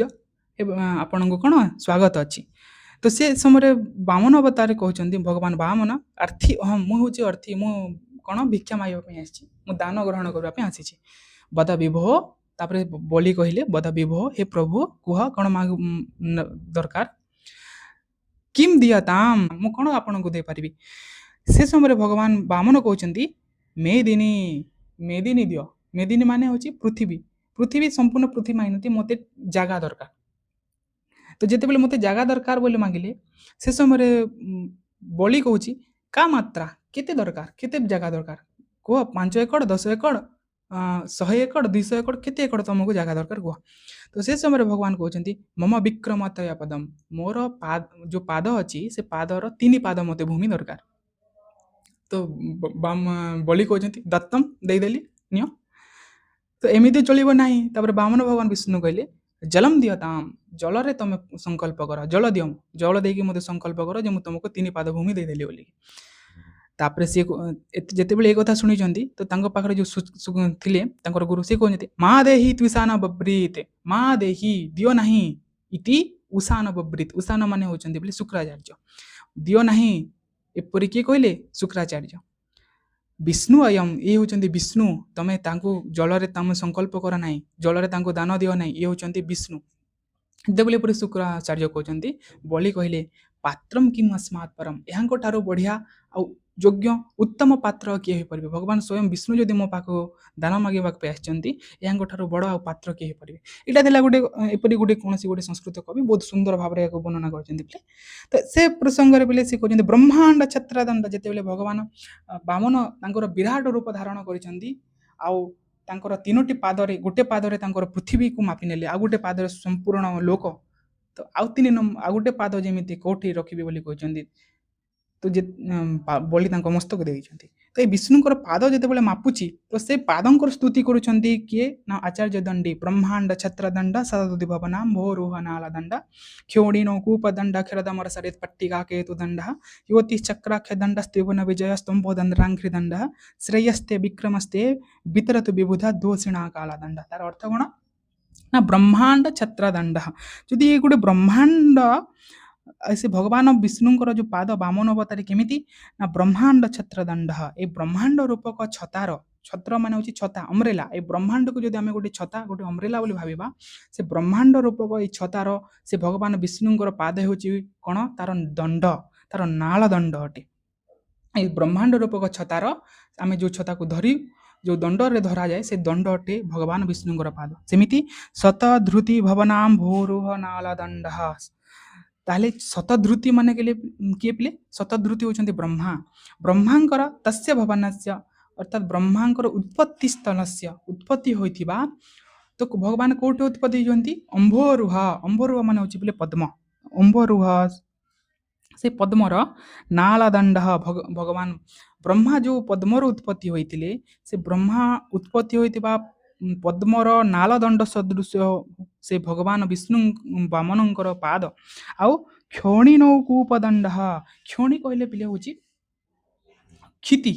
ଆପଣଙ୍କୁ କ'ଣ ସ୍ୱାଗତ ଅଛି। ତ ସେ ସମୟରେ ବାମନ ଅବତାର କହୁଛନ୍ତି ଭଗବାନ ବାମନ ଅର୍ଥି ଅହମ୍, ମୁଁ ହେଉଛି ଅର୍ଥି, ମୁଁ କ'ଣ ଭିକ୍ଷା ମାଗିବା ପାଇଁ ଆସିଛି, ମୁଁ ଦାନ ଗ୍ରହଣ କରିବା ପାଇଁ ଆସିଛି। ବଦ ବିଭୋ, ତାପରେ ବଳି କହିଲେ ବଦ ବିଭୋ, ହେ ପ୍ରଭୁ କୁହ କ'ଣ ଦରକାର। କିମ୍ ଦିୟତାମ୍, ମୁଁ କ'ଣ ଆପଣଙ୍କୁ ଦେଇପାରିବି। ସେ ସମୟରେ ଭଗବାନ ବାମନ କହୁଛନ୍ତି ମେଦିନୀ, ମେଦିନୀ ଦିଅ। ମେଦିନୀ ମାନେ ହେଉଛି ପୃଥିବୀ, ପୃଥିବୀ ସମ୍ପୂର୍ଣ୍ଣ ପୃଥିବୀ ମାଗିନନ୍ତି, ମୋତେ ଜାଗା ଦରକାର। ତ ଯେତେବେଳେ ମୋତେ ଜାଗା ଦରକାର ବୋଲି ମାଗିଲେ ସେ ସମୟରେ ବଳି କହୁଛି କା ମାତ୍ରା, କେତେ ଦରକାର, କେତେ ଜାଗା ଦରକାର କୁହ, 5 ଏକର 10 ଏକର 100 ଏକର 200 ଏକର, କେତେ ଏକର ତମକୁ ଜାଗା ଦରକାର କୁହ। ତ ସେ ସମୟରେ ଭଗବାନ କହୁଛନ୍ତି ମମ ବିକ୍ରମତୟ ପଦମ୍, ମୋର ଯୋଉ ପାଦ ଅଛି ସେ ପାଦର 3 ପାଦ ମୋତେ ଭୂମି ଦରକାର। ତ ବଳି କହୁଛନ୍ତି ଦତ୍ତମ, ଦେଇଦେଲି, ନିଅ। ତ ଏମିତି ଚଳିବ ନାହିଁ। ତାପରେ ବାମନ ଭଗବାନ ବିଷ୍ଣୁ କହିଲେ ଜଲମ ଦିୟତାମ୍, ଜଳରେ ତମେ ସଂକଳ୍ପ କର, ଜଳ ଦିଅ, ଜଳ ଦେଇକି ମୋତେ ସଂକଳ୍ପ କର ଯେ ମୁଁ ତମକୁ 3 ପାଦ ଭୂମି ଦେଇଦେଲି ବୋଲି। ତାପରେ ସିଏ ଯେତେବେଳେ ଏ କଥା ଶୁଣିଛନ୍ତି ତ ତାଙ୍କ ପାଖରେ ଯୋଉ ଥିଲେ ତାଙ୍କର ଗୁରୁ, ସେ କହୁଛନ୍ତି ମା ଦେହି ତ୍ୱିଷାନ ବବ୍ରୀତ, ମା ଦେହି ଦିଅ ନାହିଁ, ଇତି ଉଷାନ ବବ୍ରୀତ, ଉଷାନ ମାନେ ହେଉଛନ୍ତି ବୋଲି ଶୁକ୍ରାଚାର୍ଯ୍ୟ, ଦିଅ ନାହିଁ ଏପରି କିଏ କହିଲେ, ଶୁକ୍ରାଚାର୍ଯ୍ୟ। ବିଷ୍ଣୁ ଅୟମ୍, ଇଏ ହେଉଛନ୍ତି ବିଷ୍ଣୁ, ତମେ ତାଙ୍କୁ ଜଳରେ ତମେ ସଂକଳ୍ପ କର ନାହିଁ, ଜଳରେ ତାଙ୍କୁ ଦାନ ଦିଅ ନାହିଁ, ଇଏ ହେଉଛନ୍ତି ବିଷ୍ଣୁ। ଯେତେବେଳେ ପରେ ଶୁକ୍ରାଚାର୍ଯ୍ୟ କହୁଛନ୍ତି, ବଳି କହିଲେ ପାତ୍ରମ୍ କିମ୍ अस्मात् परम्, ଏହାଙ୍କ ଠାରୁ ବଢ଼ିଆ ଆଉ ଯୋଗ୍ୟ ଉତ୍ତମ ପାତ୍ର କିଏ ହୋଇପାରିବେ। ଭଗବାନ ସ୍ୱୟଂ ବିଷ୍ଣୁ ଯଦି ମୋ ପାଖକୁ ଦାନ ମାଗିବାକୁ ଆସିଛନ୍ତି, ଏହାଙ୍କ ଠାରୁ ବଡ଼ ଆଉ ପାତ୍ର କିଏ ହୋଇପାରିବେ। ଏଇଟା ଥିଲା ଗୋଟେ ଏପରି ଗୋଟେ କୌଣସି ଗୋଟେ ସଂସ୍କୃତ କବି ବହୁତ ସୁନ୍ଦର ଭାବରେ ଏହାକୁ ବର୍ଣ୍ଣନା କରିଛନ୍ତି। ତ ସେ ପ୍ରସଙ୍ଗରେ ବୋଲେ ସେ କହୁଛନ୍ତି ବ୍ରହ୍ମାଣ୍ଡ ଛତ୍ରଦଣ୍ଡ, ଯେତେବେଳେ ଭଗବାନ ବାମନ ତାଙ୍କର ବିରାଟ ରୂପ ଧାରଣ କରିଛନ୍ତି ଆଉ ତାଙ୍କର 3ଟି ପାଦରେ, ଗୋଟେ ପାଦରେ ତାଙ୍କର ପୃଥିବୀକୁ ମାପି ନେଲେ, ଆଉ ଗୋଟେ ପାଦରେ ସମ୍ପୂର୍ଣ୍ଣ ଲୋକ, ତ ଆଉ ଗୋଟେ ପାଦ ଯେମିତି କୋଉଠି ରଖିବେ ବୋଲି କହିଛନ୍ତି। ତ ବଳି ତାଙ୍କ ମସ୍ତକ ଦେଇଛନ୍ତି। ତ ଏଇ ବିଷ୍ଣୁଙ୍କର ପାଦ ଯେତେବେଳେ ମାପୁଛି ତ ସେ ପାଦଙ୍କର ସ୍ତୁତି କରୁଛନ୍ତି କିଏ ନା ଆଚାର୍ଯ୍ୟ ଦଣ୍ଡୀ, ବ୍ରହ୍ମାଣ୍ଡ ଛତ୍ରଦଣ୍ଡ ସଦତି ଭବନାମ ଭୋରୁହ ନାଳ ଦଣ୍ଡ କ୍ଷୋଣିନୋ କୂପଦଣ୍ଡ କ୍ଷରଦମର ସରିତ ପଟ୍ଟିକା କେତୁ ଦଣ୍ଡ ଜ୍ୟୋତି ଚକ୍ରାକ୍ଷ ଦଣ୍ଡ ସ୍ତ୍ରିଭୁନ ବିଜୟ ସ୍ତମ୍ଭ ଦଣ୍ଡରାଙ୍ଘ୍ରି ଦଣ୍ଡ ଶ୍ରେୟସ୍ତେ ବିକ୍ରମସ୍ତେ ବିତରତୁ ବିବୁଧ ଦୋଷିଣା କାଳ ଦଣ୍ଡ। ତାର ଅର୍ଥ କ'ଣ ନା ବ୍ରହ୍ମାଣ୍ଡ ଛତ୍ରଦଣ୍ଡ, ଯଦି ଏ ଗୋଟେ ବ୍ରହ୍ମାଣ୍ଡ, ସେ ଭଗବାନ ବିଷ୍ଣୁଙ୍କର ଯୋଉ ପାଦ ବାମନ ଅବତାରୀ କେମିତି ନା ବ୍ରହ୍ମାଣ୍ଡ ଛତ୍ରଦଣ୍ଡ, ଏ ବ୍ରହ୍ମାଣ୍ଡ ରୂପକ ଛତାର, ଛତ୍ର ମାନେ ହେଉଛି ଛତା, ଅମ୍ରେଲା, ଏ ବ୍ରହ୍ମାଣ୍ଡକୁ ଯଦି ଆମେ ଗୋଟେ ଛତା, ଗୋଟେ ଅମ୍ରେଲା ବୋଲି ଭାବିବା, ସେ ବ୍ରହ୍ମାଣ୍ଡ ରୂପକ ଏଇ ଛତାର ସେ ଭଗବାନ ବିଷ୍ଣୁଙ୍କର ପାଦ ହେଉଛି କ'ଣ, ତାର ଦଣ୍ଡ, ତାର ନାଳ ଦଣ୍ଡ ଅଟେ। ଏଇ ବ୍ରହ୍ମାଣ୍ଡ ରୂପକ ଛତାର ଆମେ ଯୋଉ ଛତାକୁ ଧରି ଯୋଉ ଦଣ୍ଡରେ ଧରାଯାଏ ସେ ଦଣ୍ଡ ଅଟେ ଭଗବାନ ବିଷ୍ଣୁଙ୍କର ପାଦ। ସେମିତି ଶତଧୃତି ଭବନାମ ଭୋରୁହ ନାଳ ଦଣ୍ଡ, ତାହେଲେ ଶତଧୃତି ମାନେ କିଏ ପିଲେ, ଶତଧୃତି ହେଉଛନ୍ତି ବ୍ରହ୍ମା, ବ୍ରହ୍ମାଙ୍କର ତସ୍ୟ ଭବନସ୍ୟ, ଅର୍ଥାତ୍ ବ୍ରହ୍ମାଙ୍କର ଉତ୍ପତ୍ତି ସ୍ଥଳସ୍ୟ, ଉତ୍ପତ୍ତି ହୋଇଥିବା, ତ ଭଗବାନ କୋଉଠି ଉତ୍ପତ୍ତି ହେଇଛନ୍ତି, ଅମ୍ଭୋରୁହ, ଅମ୍ଭୋରୁହ ମାନେ ହେଉଛି ପିଲେ ପଦ୍ମ, ଅମ୍ଭୋରୁହ ସେ ପଦ୍ମର ନାଳ ଦଣ୍ଡ, ଭଗବାନ ବ୍ରହ୍ମା ଯୋଉ ପଦ୍ମର ଉତ୍ପତ୍ତି ହୋଇଥିଲେ, ସେ ବ୍ରହ୍ମା ଉତ୍ପତ୍ତି ହୋଇଥିବା ପଦ୍ମର ନାଳ ଦଣ୍ଡ ସଦୃଶ ସେ ଭଗବାନ ବିଷ୍ଣୁ ବାମନଙ୍କର ପାଦ। ଆଉ କ୍ଷୋଣିନୋ କୂପଦଣ୍ଡ, କ୍ଷୋଣି କହିଲେ ପିଲେ ହେଉଛି କ୍ଷିତି,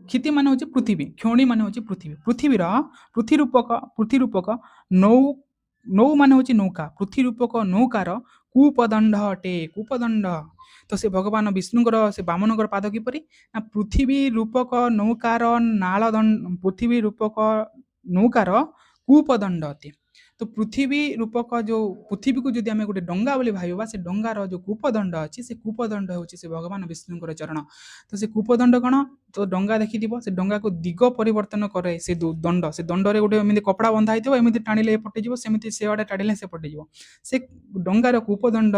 କ୍ଷିତି ମାନେ ହେଉଛି ପୃଥିବୀ, କ୍ଷୋଣି ମାନେ ହେଉଛି ପୃଥିବୀ, ପୃଥ୍ୱୀ ରୂପକ ନୌ ନୌ ମାନେ ହେଉଛି ନୌକା, ପୃଥ୍ୱୀ ରୂପକ ନୌକାର କୂପଦଣ୍ଡ ଅଟେ। କୂପଦଣ୍ଡ ତ ସେ ଭଗବାନ ବିଷ୍ଣୁଙ୍କର ସେ ବାମନଙ୍କର ପାଦ କିପରି ନା ପୃଥିବୀ ରୂପକ ନୌକାର ନାଳ ପୃଥିବୀ ରୂପକ ନୌକାର କୂପଦଣ୍ଡ ଅଟେ। ତ ପୃଥିବୀ ରୂପକ ଯେଉଁ ପୃଥିବୀକୁ ଯଦି ଆମେ ଗୋଟେ ଡଙ୍ଗା ବୋଲି ଭାବିବା ସେ ଡଙ୍ଗାର ଯେଉଁ କୂପଦଣ୍ଡ ଅଛି ସେ କୂପଦଣ୍ଡ ହେଉଛି ସେ ଭଗବାନ ବିଷ୍ଣୁଙ୍କର ଚରଣ। ତ ସେ କୂପଦଣ୍ଡ କ'ଣ ତ ଡଙ୍ଗା ଦେଖିଥିବ ସେ ଡଙ୍ଗାକୁ ଦିଗ ପରିବର୍ତ୍ତନ କରେ ସେ ଦଣ୍ଡ, ସେ ଦଣ୍ଡରେ ଗୋଟେ ଏମିତି କପଡ଼ା ବନ୍ଧା ହେଇଥିବ, ଏମିତି ଟାଣିଲେ ଏପଟେ ଯିବ, ସେମିତି ସେ ଆଡ଼େ ଟାଣିଲେ ସେପଟେ ଯିବ। ସେ ଡଙ୍ଗାର କୂପଦଣ୍ଡ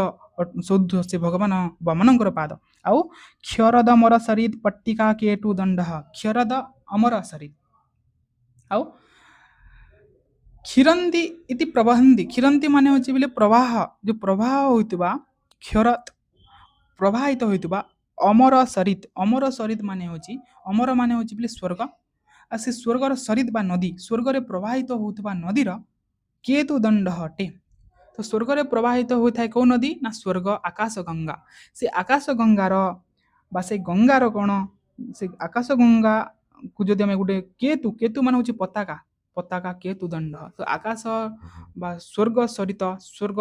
ସୌଧ ସେ ଭଗବାନ ବାମନଙ୍କର ପାଦ। ଆଉ କ୍ଷରଦ ଅମର ସରିତ ପଟ୍ଟିକା କେଟୁ ଦଣ୍ଡ, କ୍ଷରଦ ଅମର ସରିତ। ଆଉ କ୍ଷୀରନ୍ତି ଇତି ପ୍ରବହନ୍ତି, କ୍ଷୀରନ୍ତି ମାନେ ହେଉଛି ବୋଲେ ପ୍ରବାହ, ଯେଉଁ ପ୍ରବାହ ହେଉଥିବା କ୍ଷରତ ପ୍ରବାହିତ ହେଉଥିବା ଅମର ସରିତ, ଅମର ସରିତ ମାନେ ହେଉଛି ଅମର ମାନେ ହେଉଛି ବୋଲେ ସ୍ୱର୍ଗ, ଆଉ ସେ ସ୍ୱର୍ଗର ସରିତ ବା ନଦୀ, ସ୍ୱର୍ଗରେ ପ୍ରବାହିତ ହେଉଥିବା ନଦୀର କେତୁ ଦଣ୍ଡ ଅଟେ। ତ ସ୍ୱର୍ଗରେ ପ୍ରବାହିତ ହୋଇଥାଏ କେଉଁ ନଦୀ ନା ସ୍ୱର୍ଗ ଆକାଶ ଗଙ୍ଗା। ସେ ଆକାଶ ଗଙ୍ଗାର ବା ସେ ଗଙ୍ଗାର କ'ଣ ସେ ଆକାଶ ଗଙ୍ଗାକୁ ଯଦି ଆମେ ଗୋଟେ କେତୁ, କେତୁ ମାନେ ହେଉଛି ପତାକା, ପତାକା କେତୁ ଦଣ୍ଡ। ତ ଆକାଶ ବା ସ୍ୱର୍ଗ ସରିତ ସ୍ୱର୍ଗ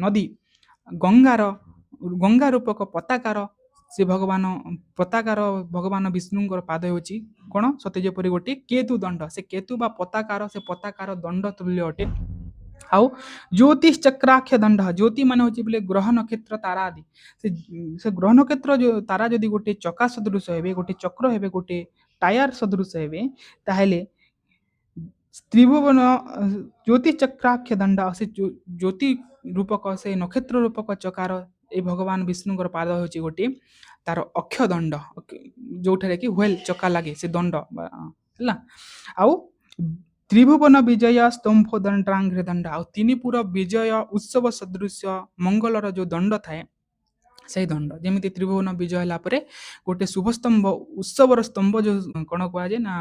ନଦୀ ଗଙ୍ଗାର ଗଙ୍ଗା ରୂପକ ପତାକାର ସେ ଭଗବାନ ପତାକାର ଭଗବାନ ବିଷ୍ଣୁଙ୍କର ପାଦ ହେଉଛି କ'ଣ ସତେ ଯେପରି ଗୋଟେ କେତୁ ଦଣ୍ଡ, ସେ କେତୁ ବା ପତାକାର ସେ ପତାକାର ଦଣ୍ଡ ତୁଲ୍ୟ ଅଟେ। ଆଉ ଜ୍ୟୋତିଷ ଚକ୍ରାକ୍ଷ ଦଣ୍ଡ, ଜ୍ୟୋତି ମାନେ ହେଉଛି ବୋଲେ ଗ୍ରହ ନକ୍ଷତ୍ର ତାରା ଆଦି, ସେ ଗ୍ରହ ନକ୍ଷତ୍ର ଯେଉଁ ତାରା ଯଦି ଗୋଟେ ଚକା ସଦୃଶ ହେବେ, ଗୋଟେ ଚକ୍ର ହେବେ, ଗୋଟେ ଟାୟାର ସଦୃଶ ହେବେ, ତାହେଲେ ତ୍ରିଭୁବନ ଜ୍ୟୋତି ଚକ୍ରାକ୍ଷ ଦଣ୍ଡ, ସେ ଜ୍ୟୋତି ରୂପକ ସେ ନକ୍ଷତ୍ର ରୂପକ ଚକାର ଏ ଭଗବାନ ବିଷ୍ଣୁଙ୍କର ପାଦ ହେଉଛି ଗୋଟେ ତାର ଅକ୍ଷ ଦଣ୍ଡ, ଯେଉଁଠାରେ କି ହ୍ୱେଲ ଚକା ଲାଗେ ସେ ଦଣ୍ଡ ହେଲା। ଆଉ ତ୍ରିଭୁବନ ବିଜୟ ସ୍ତମ୍ଭ ଦଣ୍ଡାଙ୍ଘ୍ରି ଦଣ୍ଡ, ଆଉ ତିନିପୁର ବିଜୟ ଉତ୍ସବ ସଦୃଶ୍ୟ ମଙ୍ଗଳର ଯେଉଁ ଦଣ୍ଡ ଥାଏ ସେଇ ଦଣ୍ଡ, ଯେମିତି ତ୍ରିଭୁବନ ବିଜୟ ହେଲା ପରେ ଗୋଟେ ଶୁଭ ସ୍ତମ୍ଭ ଉତ୍ସବର ସ୍ତମ୍ଭ ଯେଉଁ କ'ଣ କୁହାଯାଏ ନା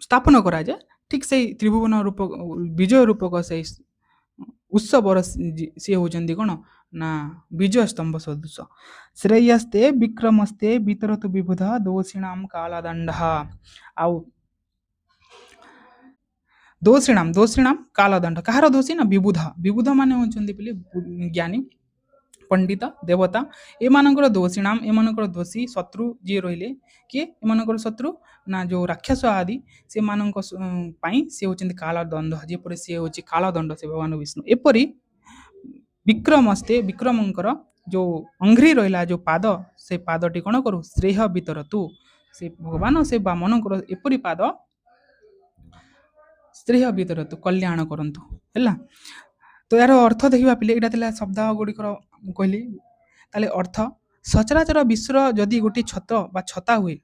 ସ୍ଥାପନ କରାଯାଏ, ଠିକ୍ ସେଇ ତ୍ରିଭୁବନ ରୂପକ ବିଜୟ ରୂପକ ସେଇ ଉତ୍ସବର ସିଏ ହେଉଛନ୍ତି କ'ଣ ନା ବିଜୟ ସ୍ତମ୍ଭ ସଦୃଶ। ଶ୍ରେୟସ୍ତେ ବିକ୍ରମସ୍ତେ ବିତରତୁ ବିବୁଧ ଦୋଷିଣାମ କାଳଦଣ୍ଡ, ଆଉ ଦୋଷିଣାମ ଦୋଷିଣାମ କାଳଦଣ୍ଡ କାହାର ଦୋଷୀ ନା ବିବୁଧ, ବିବୁଧ ମାନେ ହେଉଛନ୍ତି ବୋଲି ଜ୍ଞାନୀ ପଣ୍ଡିତ ଦେବତା, ଏମାନଙ୍କର ଦୋଷିଣାମ ଏମାନଙ୍କର ଦୋଷୀ ଶତ୍ରୁ ଯିଏ ରହିଲେ କିଏ ଏମାନଙ୍କର ଶତ୍ରୁ ନା ଯେଉଁ ରାକ୍ଷସ ଆଦି ସେମାନଙ୍କ ପାଇଁ ସେ ହେଉଛନ୍ତି କାଳଦଣ୍ଡ, ଯେପରି ସିଏ ହେଉଛି କାଳଦଣ୍ଡ ସେ ଭଗବାନ ବିଷ୍ଣୁ। ଏପରି ବିକ୍ରମସ୍ତେ ବିକ୍ରମଙ୍କର ଯେଉଁ ଅଙ୍ଘ୍ରି ରହିଲା ଯେଉଁ ପାଦ, ସେ ପାଦଟି କ'ଣ କରୁ ଶ୍ରେୟ ବିତରତୁ, ସେ ଭଗବାନ ସେ ବାମନଙ୍କର ଏପରି ପାଦ ଶ୍ରେୟ ବିତରତୁ କଲ୍ୟାଣ କରନ୍ତୁ ହେଲା। ତ ଏହାର ଅର୍ଥ ଦେଖିବା ପିଲେ ଏଇଟା ଥିଲା ଶବ୍ଦ ଗୁଡ଼ିକର ମୁଁ କହିଲି, ତାହେଲେ ଅର୍ଥ ସଚରାଚର ବିଶ୍ୱର ଯଦି ଗୋଟିଏ ଛତ ବା ଛତା ହୁଏ,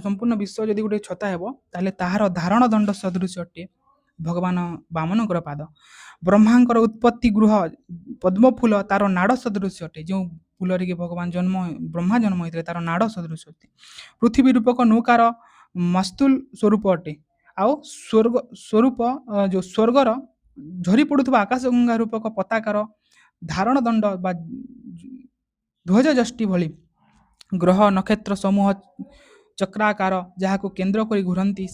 ସମ୍ପୂର୍ଣ୍ଣ ବିଶ୍ୱ ଯଦି ଗୋଟେ ଛତା ହେବ ତାହେଲେ ତାହାର ଧାରଣ ଦଣ୍ଡ ସଦୃଶ ଅଟେ ଭଗବାନ ବାମନଙ୍କର ପାଦ। ବ୍ରହ୍ମାଙ୍କର ଉତ୍ପତ୍ତି ଗୃହ ପଦ୍ମଫୁଲ ତାର ନାଡ଼ ସଦୃଶ ଅଟେ, ଯେଉଁ ଫୁଲରେ କି ଭଗବାନ ବ୍ରହ୍ମା ଜନ୍ମ ହୋଇଥିଲେ ତାର ନାଡ଼ ସଦୃଶ ଅଟେ। ପୃଥିବୀ ରୂପକ ନୌକାର ମସ୍ତୁଲ ସ୍ୱରୂପ ଅଟେ, ଆଉ ସ୍ୱରୂପ ଯେଉଁ ସ୍ୱର୍ଗର ଝରି ପଡ଼ୁଥିବା ଆକାଶ ଗଙ୍ଗା ରୂପକ ପତାକାର ଧାରଣ ଦଣ୍ଡ ବା ଧ୍ୱଜ ଯଷ୍ଟି ଭଳି ଗ୍ରହ ନକ୍ଷତ୍ର ସମୂହ ଚକ୍ରାକାର ଯାହାକୁ କେନ୍ଦ୍ର କରି ଘୁରନ୍ତି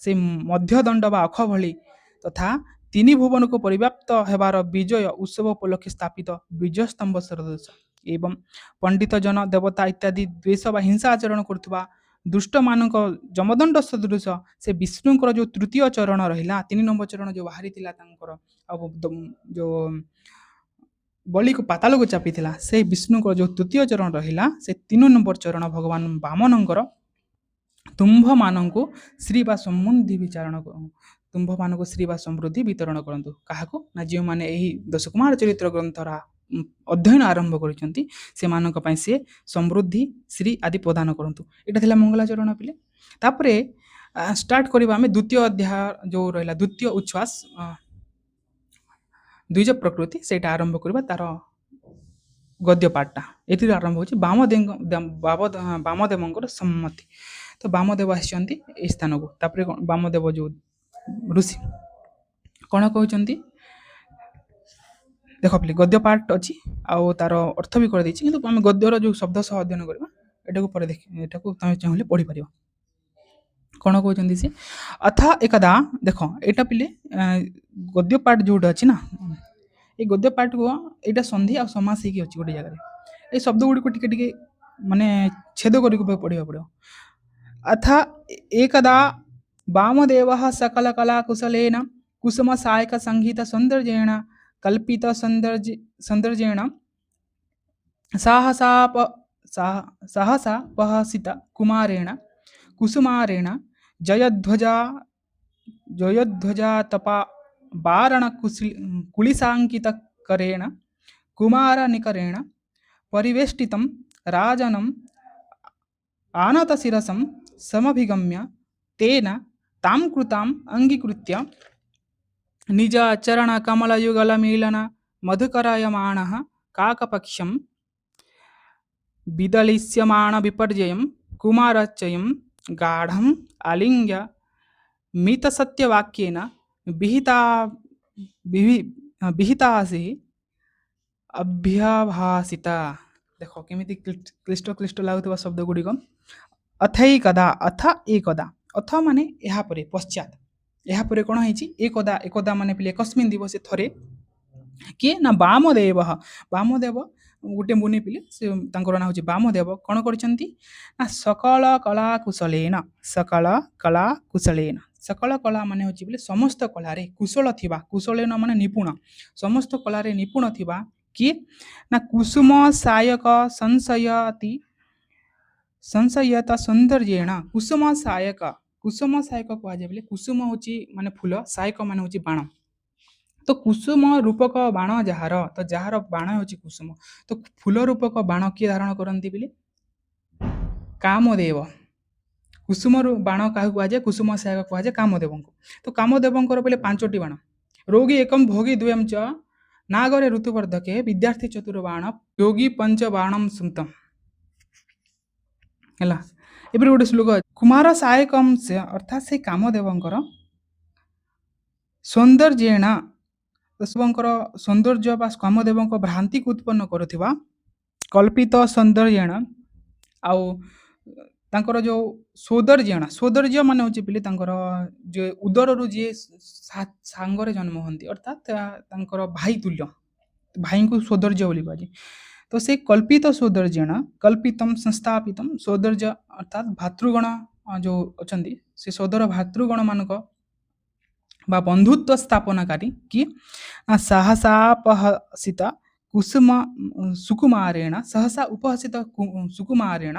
ସେ ମଧ୍ୟଦଣ୍ଡ ବା ଅଖ ଭଳି ତଥା ତିନି ଭୁବନକୁ ପରିବ୍ୟାପ୍ତ ହେବାର ବିଜୟ ଉତ୍ସବ ଉପଲକ୍ଷେ ସ୍ଥାପିତ ବିଜୟ ସ୍ତମ୍ଭ ସଦୃଶ ଏବଂ ପଣ୍ଡିତ ଜନ ଦେବତା ଇତ୍ୟାଦି ଦ୍ୱେଷ ବା ହିଂସା ଆଚରଣ କରୁଥିବା ଦୁଷ୍ଟମାନଙ୍କ ଯମଦଣ୍ଡ ସଦୃଶ ସେ ବିଷ୍ଣୁଙ୍କର ଯେଉଁ ତୃତୀୟ ଚରଣ ରହିଲା, 3 ନମ୍ବର ଚରଣ ଯେଉଁ ବାହାରିଥିଲା ତାଙ୍କର ଆଉ ଯେଉଁ ବଳିକୁ ପାତାଳକୁ ଚାପିଥିଲା, ସେ ବିଷ୍ଣୁଙ୍କର ଯେଉଁ ତୃତୀୟ ଚରଣ ରହିଲା ସେ 3 ନମ୍ବର ଚରଣ ଭଗବାନ ବାମନଙ୍କର ତୁମ୍ଭମାନଙ୍କୁ ଶ୍ରୀ ବା ସମୃଦ୍ଧି ବିଚାରଣ ତୁମ୍ଭମାନଙ୍କୁ ଶ୍ରୀ ବା ସମୃଦ୍ଧି ବିତରଣ କରନ୍ତୁ। କାହାକୁ ନା ଯେଉଁମାନେ ଏହି ଦଶକୁମାର ଚରିତ୍ର ଗ୍ରନ୍ଥର ଅଧ୍ୟୟନ ଆରମ୍ଭ କରିଛନ୍ତି ସେମାନଙ୍କ ପାଇଁ ସେ ସମୃଦ୍ଧି ଶ୍ରୀ ଆଦି ପ୍ରଦାନ କରନ୍ତୁ। ଏଇଟା ଥିଲା ମଙ୍ଗଳାଚରଣ ପିଲେ। ତାପରେ ଷ୍ଟାର୍ଟ କରିବା ଆମେ ଦ୍ୱିତୀୟ ଅଧ୍ୟାୟ ଯେଉଁ ରହିଲା ଦ୍ୱିତୀୟ ଉଚ୍ଛ୍ୱାସ ଦ୍ୱିଜ ପ୍ରକୃତି, ସେଇଟା ଆରମ୍ଭ କରିବା ତାର ଗଦ୍ୟ ପାଠଟା। ଏଥିରେ ଆରମ୍ଭ ହେଉଛି ବାମଦେବଙ୍କର ସମ୍ମତି। ତ ବାମଦେବ ଆସିଛନ୍ତି ଏହି ସ୍ଥାନକୁ। ତାପରେ ବାମଦେବ ଯେଉଁ ଋଷି କ'ଣ କହୁଛନ୍ତି ଦେଖ ପିଲେ, ଗଦ୍ୟ ପାଠ ଅଛି ଆଉ ତାର ଅର୍ଥ ବି କରିଦେଇଛି, କିନ୍ତୁ ଆମେ ଗଦ୍ୟର ଯେଉଁ ଶବ୍ଦ ସହ ଅଧ୍ୟୟନ କରିବା ଏଟାକୁ ପରେ ଏଟାକୁ ତମେ ଚାହିଁଲେ ପଢ଼ିପାରିବ। କ'ଣ କହୁଛନ୍ତି ସେ? ଅଥ ଏକଦା ଦେଖ ଏଇଟା ପିଲେ ଗଦ୍ୟ ପାର୍ଟ ଯୋଉଟା ଅଛି ନା, ଏଇ ଗଦ୍ୟ ପାର୍ଟକୁ ଏଇଟା ସନ୍ଧି ଆଉ ସମାସ ହେଇକି ଅଛି ଗୋଟେ ଜାଗାରେ। ଏଇ ଶବ୍ଦ ଗୁଡ଼ିକୁ ଟିକେ ଟିକେ ମାନେ ଛେଦ କରିବାକୁ ପଡ଼ିବାକୁ ପଡ଼ିବ। अथ एकदा वामदेवः सकलकलाकुशलेन कुसुमसायकसङ्गीतसौन्दर्येण कल्पितसौन्दर्येण साहसाप सहसापहसितकुमारेण कुसुमारेण जयध्वजा जयध्वजातपा कुलिसाङ्कितकरेण कुमारनिकरेण परिवेष्टितं राजनं आनतशिरसं समभिगम्य तेन तां कृताम् अङ्गीकृत्य निजचरणकमलयुगलमीलन मधुकरायमाणः काकपक्षं विदलिस्यमाणविपर्ययं कुमारचयं गाढम् आलिङ्ग्य मितसत्यवाक्येन विहितासिः अभ्यभासिता। देख केमिति क्लिष्ट क्लिष्ट लाଗୁଥିବା ଶବ୍ଦ ଗୁଡ଼ିକ। अथैकदा अथ एकदा, अथ माने ଏହା ପରେ ପଶ୍ଚାତ, ଏହା ପରେ କ'ଣ ହେଇଛି? ଏକଦା, ଏକଦା ମାନେ ପିଲେ କସ୍ମିନ୍ ଦିବସେ ଥରେ କିଏ ନା ବାମଦେବ। ବାମଦେବ ଗୋଟେ ମୁନି ପିଲେ, ସେ ତାଙ୍କର ନାଁ ହେଉଛି ବାମଦେବ। କ'ଣ କରିଛନ୍ତି ନା ସକଳ କଳା କୁଶଳେନ, ସକଳ କଳା କୁଶଳେନ, ସକଳ କଳା ମାନେ ହେଉଛି ବୋଲେ ସମସ୍ତ କଳାରେ କୁଶଳ ଥିବା, କୁଶଳେନ ମାନେ ନିପୁଣ, ସମସ୍ତ କଳାରେ ନିପୁଣ ଥିବା କିଏ ନା କୁସୁମ ସାୟକ ସଂଶୟତ ସୌନ୍ଦର୍ଯ୍ୟେଣ, କୁସୁମ ସାୟକ, କୁସୁମ ସାୟକ କୁହାଯାଏ ବୋଲେ କୁସୁମ ହେଉଛି ମାନେ ଫୁଲ, ସାୟକ ମାନେ ହେଉଛି ବାଣ। ତ କୁସୁମ ରୂପକ ବାଣ ଯାହାର, ତ ଯାହାର ବାଣ ହେଉଛି କୁସୁମ, ତ ଫୁଲ ରୂପକ ବାଣ କିଏ ଧାରଣ କରନ୍ତି ବୋଲେ କାମଦେବ। କୁସୁମରୁ ବାଣ କାହାକୁ କୁହାଯାଏ? କୁସୁମ ସାୟକ କୁହାଯାଏ କାମଦେବଙ୍କୁ। ତ କାମଦେବଙ୍କର ବୋଲେ 5ଟି ବାଣ। ରୋଗୀ ଏକମ୍ ଭୋଗୀ ଦ୍ୱୟମ୍ ଚ ନାଗରେ ଋତୁବର୍ଦ୍ଧକେ ବିଦ୍ୟାର୍ଥୀ ଚତୁର୍ବାଣ ଯୋଗୀ ପଞ୍ଚ ବାଣମ୍ ସୁତମ୍। ହେଲା, ଏବେ ଗୋଟେ ଶ୍ଲୋକ ଅଛି, କୁମାର ସାୟକମ୍ ସେ, ଅର୍ଥାତ୍ ସେ କାମଦେବଙ୍କର ସୌନ୍ଦର୍ଯ୍ୟେଣ, ଶିବଙ୍କର ସୌନ୍ଦର୍ଯ୍ୟ ବା କାମଦେବଙ୍କ ଭ୍ରାନ୍ତିକୁ ଉତ୍ପନ୍ନ କରୁଥିବା କଳ୍ପିତ ସୌନ୍ଦର୍ଯ୍ୟେଣ, ଆଉ ତାଙ୍କର ଯେଉଁ ସୌନ୍ଦର୍ଯ୍ୟଣ, ସୌନ୍ଦର୍ଯ୍ୟ ମାନେ ହେଉଛି ପିଲେ ତାଙ୍କର ଯେ ଉଦରରୁ ଯିଏ ସାଙ୍ଗରେ ଜନ୍ମ ହୁଅନ୍ତି, ଅର୍ଥାତ୍ ତାଙ୍କର ଭାଇ ତୁଲ୍ୟ, ଭାଇଙ୍କୁ ସୌନ୍ଦର୍ଯ୍ୟ ବୋଲି କୁହାଯାଏ। ତ ସେ କଳ୍ପିତ ସୌନ୍ଦର୍ଯ୍ୟଣ, କଳ୍ପିତମ୍ ସଂସ୍ଥାପିତମ୍ ସୌନ୍ଦର୍ଯ୍ୟ, ଅର୍ଥାତ୍ ଭାତୃଗଣ ଯେଉଁ ଅଛନ୍ତି, ସେ ସୋଦର ଭାତୃଗଣ ମାନଙ୍କ ବା ବନ୍ଧୁତ୍ୱ ସ୍ଥାପନାକାରୀ କି ସହସାପହସିତ କୁସୁମ ସୁକୁମାରେଣ, ସହସା ଉପହସିତ ସୁକୁମାରେଣ,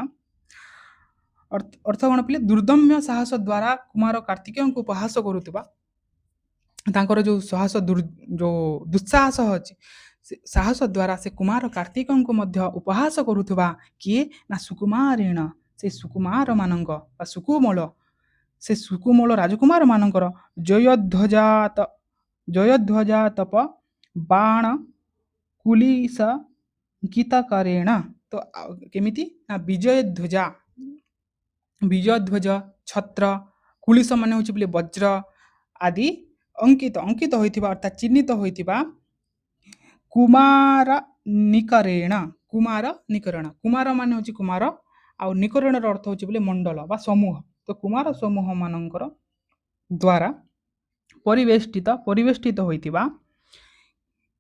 ଅର୍ଥ କ'ଣ ପିଲେ ଦୁର୍ଦମ୍ୟ ସାହସ ଦ୍ୱାରା କୁମାର କାର୍ତ୍ତିକେୟଙ୍କୁ ଉପହାସ କରୁଥିବା, ତାଙ୍କର ଯେଉଁ ସାହସ ଯେଉଁ ଦୁଃସାହସ ଅଛି, ସେ ସାହସ ଦ୍ୱାରା ସେ କୁମାର କାର୍ତ୍ତିକଙ୍କୁ ମଧ୍ୟ ଉପହାସ କରୁଥିବା କିଏ ନା ସୁକୁମାରେଣ, ସେ ସୁକୁମାର ମାନଙ୍କ ବା ସୁକୁମଳ, ସେ ସୁକୁମଳ ରାଜକୁମାର ମାନଙ୍କର ଜୟଧ୍ୱଜାତପ ବାଣ କୁଲିସ ଗୀତକରେଣ। ତ କେମିତି ନା ବିଜୟ ଧ୍ୱଜ ଛତ୍ର, କୁଲିସ ମାନେ ହେଉଛି ବୋଲି ବଜ୍ର ଆଦି ଅଙ୍କିତ ହୋଇଥିବା, ଅର୍ଥାତ୍ ଚିହ୍ନିତ ହୋଇଥିବା କୁମାର ନିକରେଣ, କୁମାର ମାନେ ହେଉଛି କୁମାର, ଆଉ ନିକରଣର ଅର୍ଥ ହେଉଛି ବୋଲି ମଣ୍ଡଳ ବା ସମୂହ। ତ କୁମାର ସମୂହ ମାନଙ୍କର ଦ୍ୱାରା ପରିବେଷ୍ଟିତ ହୋଇଥିବା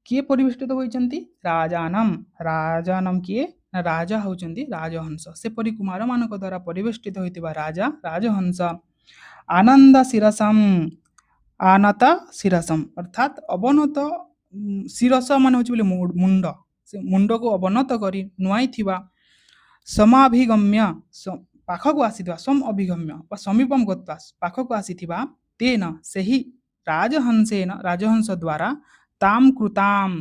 କିଏ ପରିବେଷ୍ଟିତ ହୋଇଛନ୍ତି? ରାଜାନମ୍ କିଏ ନା ରାଜା ହେଉଛନ୍ତି ରାଜହଂସ। ସେପରି କୁମାର ମାନଙ୍କ ଦ୍ୱାରା ପରିବେଷ୍ଟିତ ହୋଇଥିବା ରାଜହଂସ ଆନନ୍ଦ ଶିରସମ୍, ଅର୍ଥାତ୍ ଅବନତ ଶିରସ ମାନେ ହେଉଛି ବୋଲି ମୁଣ୍ଡ, ସେ ମୁଣ୍ଡକୁ ଅବନତ କରି ନୁଆଇଥିବା ସମାଭିଗମ୍ୟ, ପାଖକୁ ଆସିଥିବା, ଅଭିଗମ୍ୟ ବା ସମୀପମ୍ ଗତ୍ୱା, ପାଖକୁ ଆସିଥିବା ତେନ ସେହି ରାଜହଂସ ଦ୍ୱାରା ତାମ୍ କୃତାମ୍,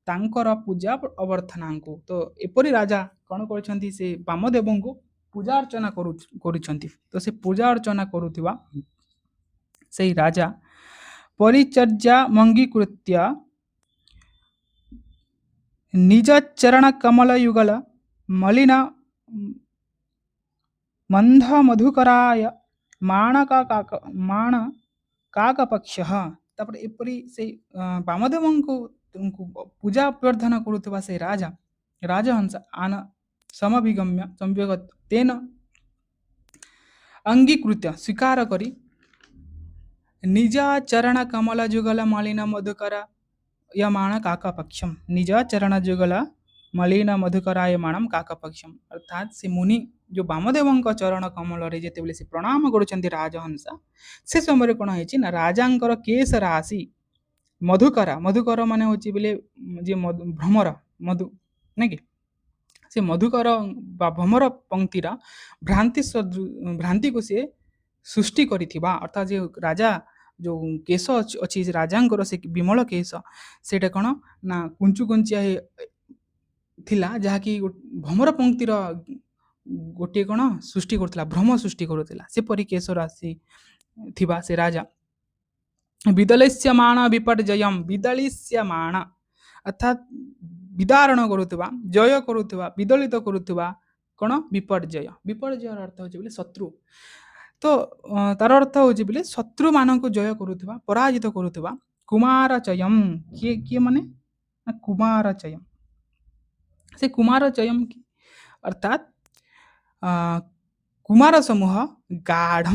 ତାଙ୍କର ପୂଜା ଅବର୍ଥନାଙ୍କୁ। ତ ଏପରି ରାଜା କ'ଣ କରୁଛନ୍ତି? ସେ ବାମଦେବଙ୍କୁ ପୂଜା ଅର୍ଚ୍ଚନା କରୁଛନ୍ତି। ତ ସେ ପୂଜା ଅର୍ଚ୍ଚନା କରୁଥିବା ସେଇ ରାଜା ପରିଚର୍ଯ୍ୟା ମଙ୍ଗୀକୃତ୍ୟ ନିଜ ଚରଣ କମଳ ଯୁଗଳ ମଲିନ ମନ୍ଧ ମଧୁକରାୟ ମାଣ କାକପକ୍ଷ। ତାପରେ ଏପରି ସେଇ ବାମଦେବଙ୍କୁ ପୂଜା ଅଭ୍ୟର୍ଥନା କରୁଥିବା ସେଇ ରାଜହଂସ ସମଭିଗମ୍ୟ ତେନ अंगीकृत्य स्वीकार करी निज चरण कमल जुगल मलिन मधुकर यमाण काकपक्षम निज चरण जुगल मलिन मधुकरायमाणम काकपक्षम अर्थात से मुनि जो वामदेवଙ୍କ चरण कमलରେ ଯେତେବେଳେ ସେ ପ୍ରଣାମ କରୁଛନ୍ତି ରାଜହଂସ ସେ ସମୟରେ କ'ଣ ହେଇଛି ନା ରାଜାଙ୍କର କେଶ ରାଶି ମଧୁକରା ମଧୁକର ମାନେ ହେଉଛି ବୋଲେ ଯେ ଭ୍ରମର ମଧୁ ନାଇଁ କି ସେ ମଧୁକର ବା ଭ୍ରମର ପଙ୍କ୍ତିର ଭ୍ରାନ୍ତିକୁ ସେ ସୃଷ୍ଟି କରିଥିବା ଅର୍ଥାତ୍ ଯେ ରାଜା ଯେଉଁ କେଶ ଅଛି ରାଜାଙ୍କର ସେ ବିମଳ କେଶ ସେଇଟା କ'ଣ ନା କୁଞ୍ଚୁ କୁଞ୍ଚିଆ ଥିଲା ଯାହାକି ଭ୍ରମର ପଙ୍କ୍ତିର ଗୋଟିଏ କ'ଣ ସୃଷ୍ଟି କରୁଥିଲା ଭ୍ରମ ସୃଷ୍ଟି କରୁଥିଲା ସେପରି କେଶ ରାଶି ଥିବା ସେ ରାଜା ବିଦଳିଷ୍ୟମାଣ ବିପର୍ଯ୍ୟୟମ୍ ବିଦଳିଷ୍ୟମାଣ ଅର୍ଥାତ୍ ବିଦାରଣ କରୁଥିବା ଜୟ କରୁଥିବା ବିଦଳିତ କରୁଥିବା କ'ଣ ବିପର୍ଯ୍ୟୟର ଅର୍ଥ ହେଉଛି ବୋଲି ଶତ୍ରୁ ତ ତାର ଅର୍ଥ ହେଉଛି ବୋଲି ଶତ୍ରୁମାନଙ୍କୁ ଜୟ କରୁଥିବା ପରାଜିତ କରୁଥିବା କୁମାରଚୟମ୍ କିଏ ମାନେ କୁମାରଚୟମ୍ ସେ କୁମାରଚୟମ୍ ଅର୍ଥାତ୍ କୁମାର ସମୂହ ଗାଢ଼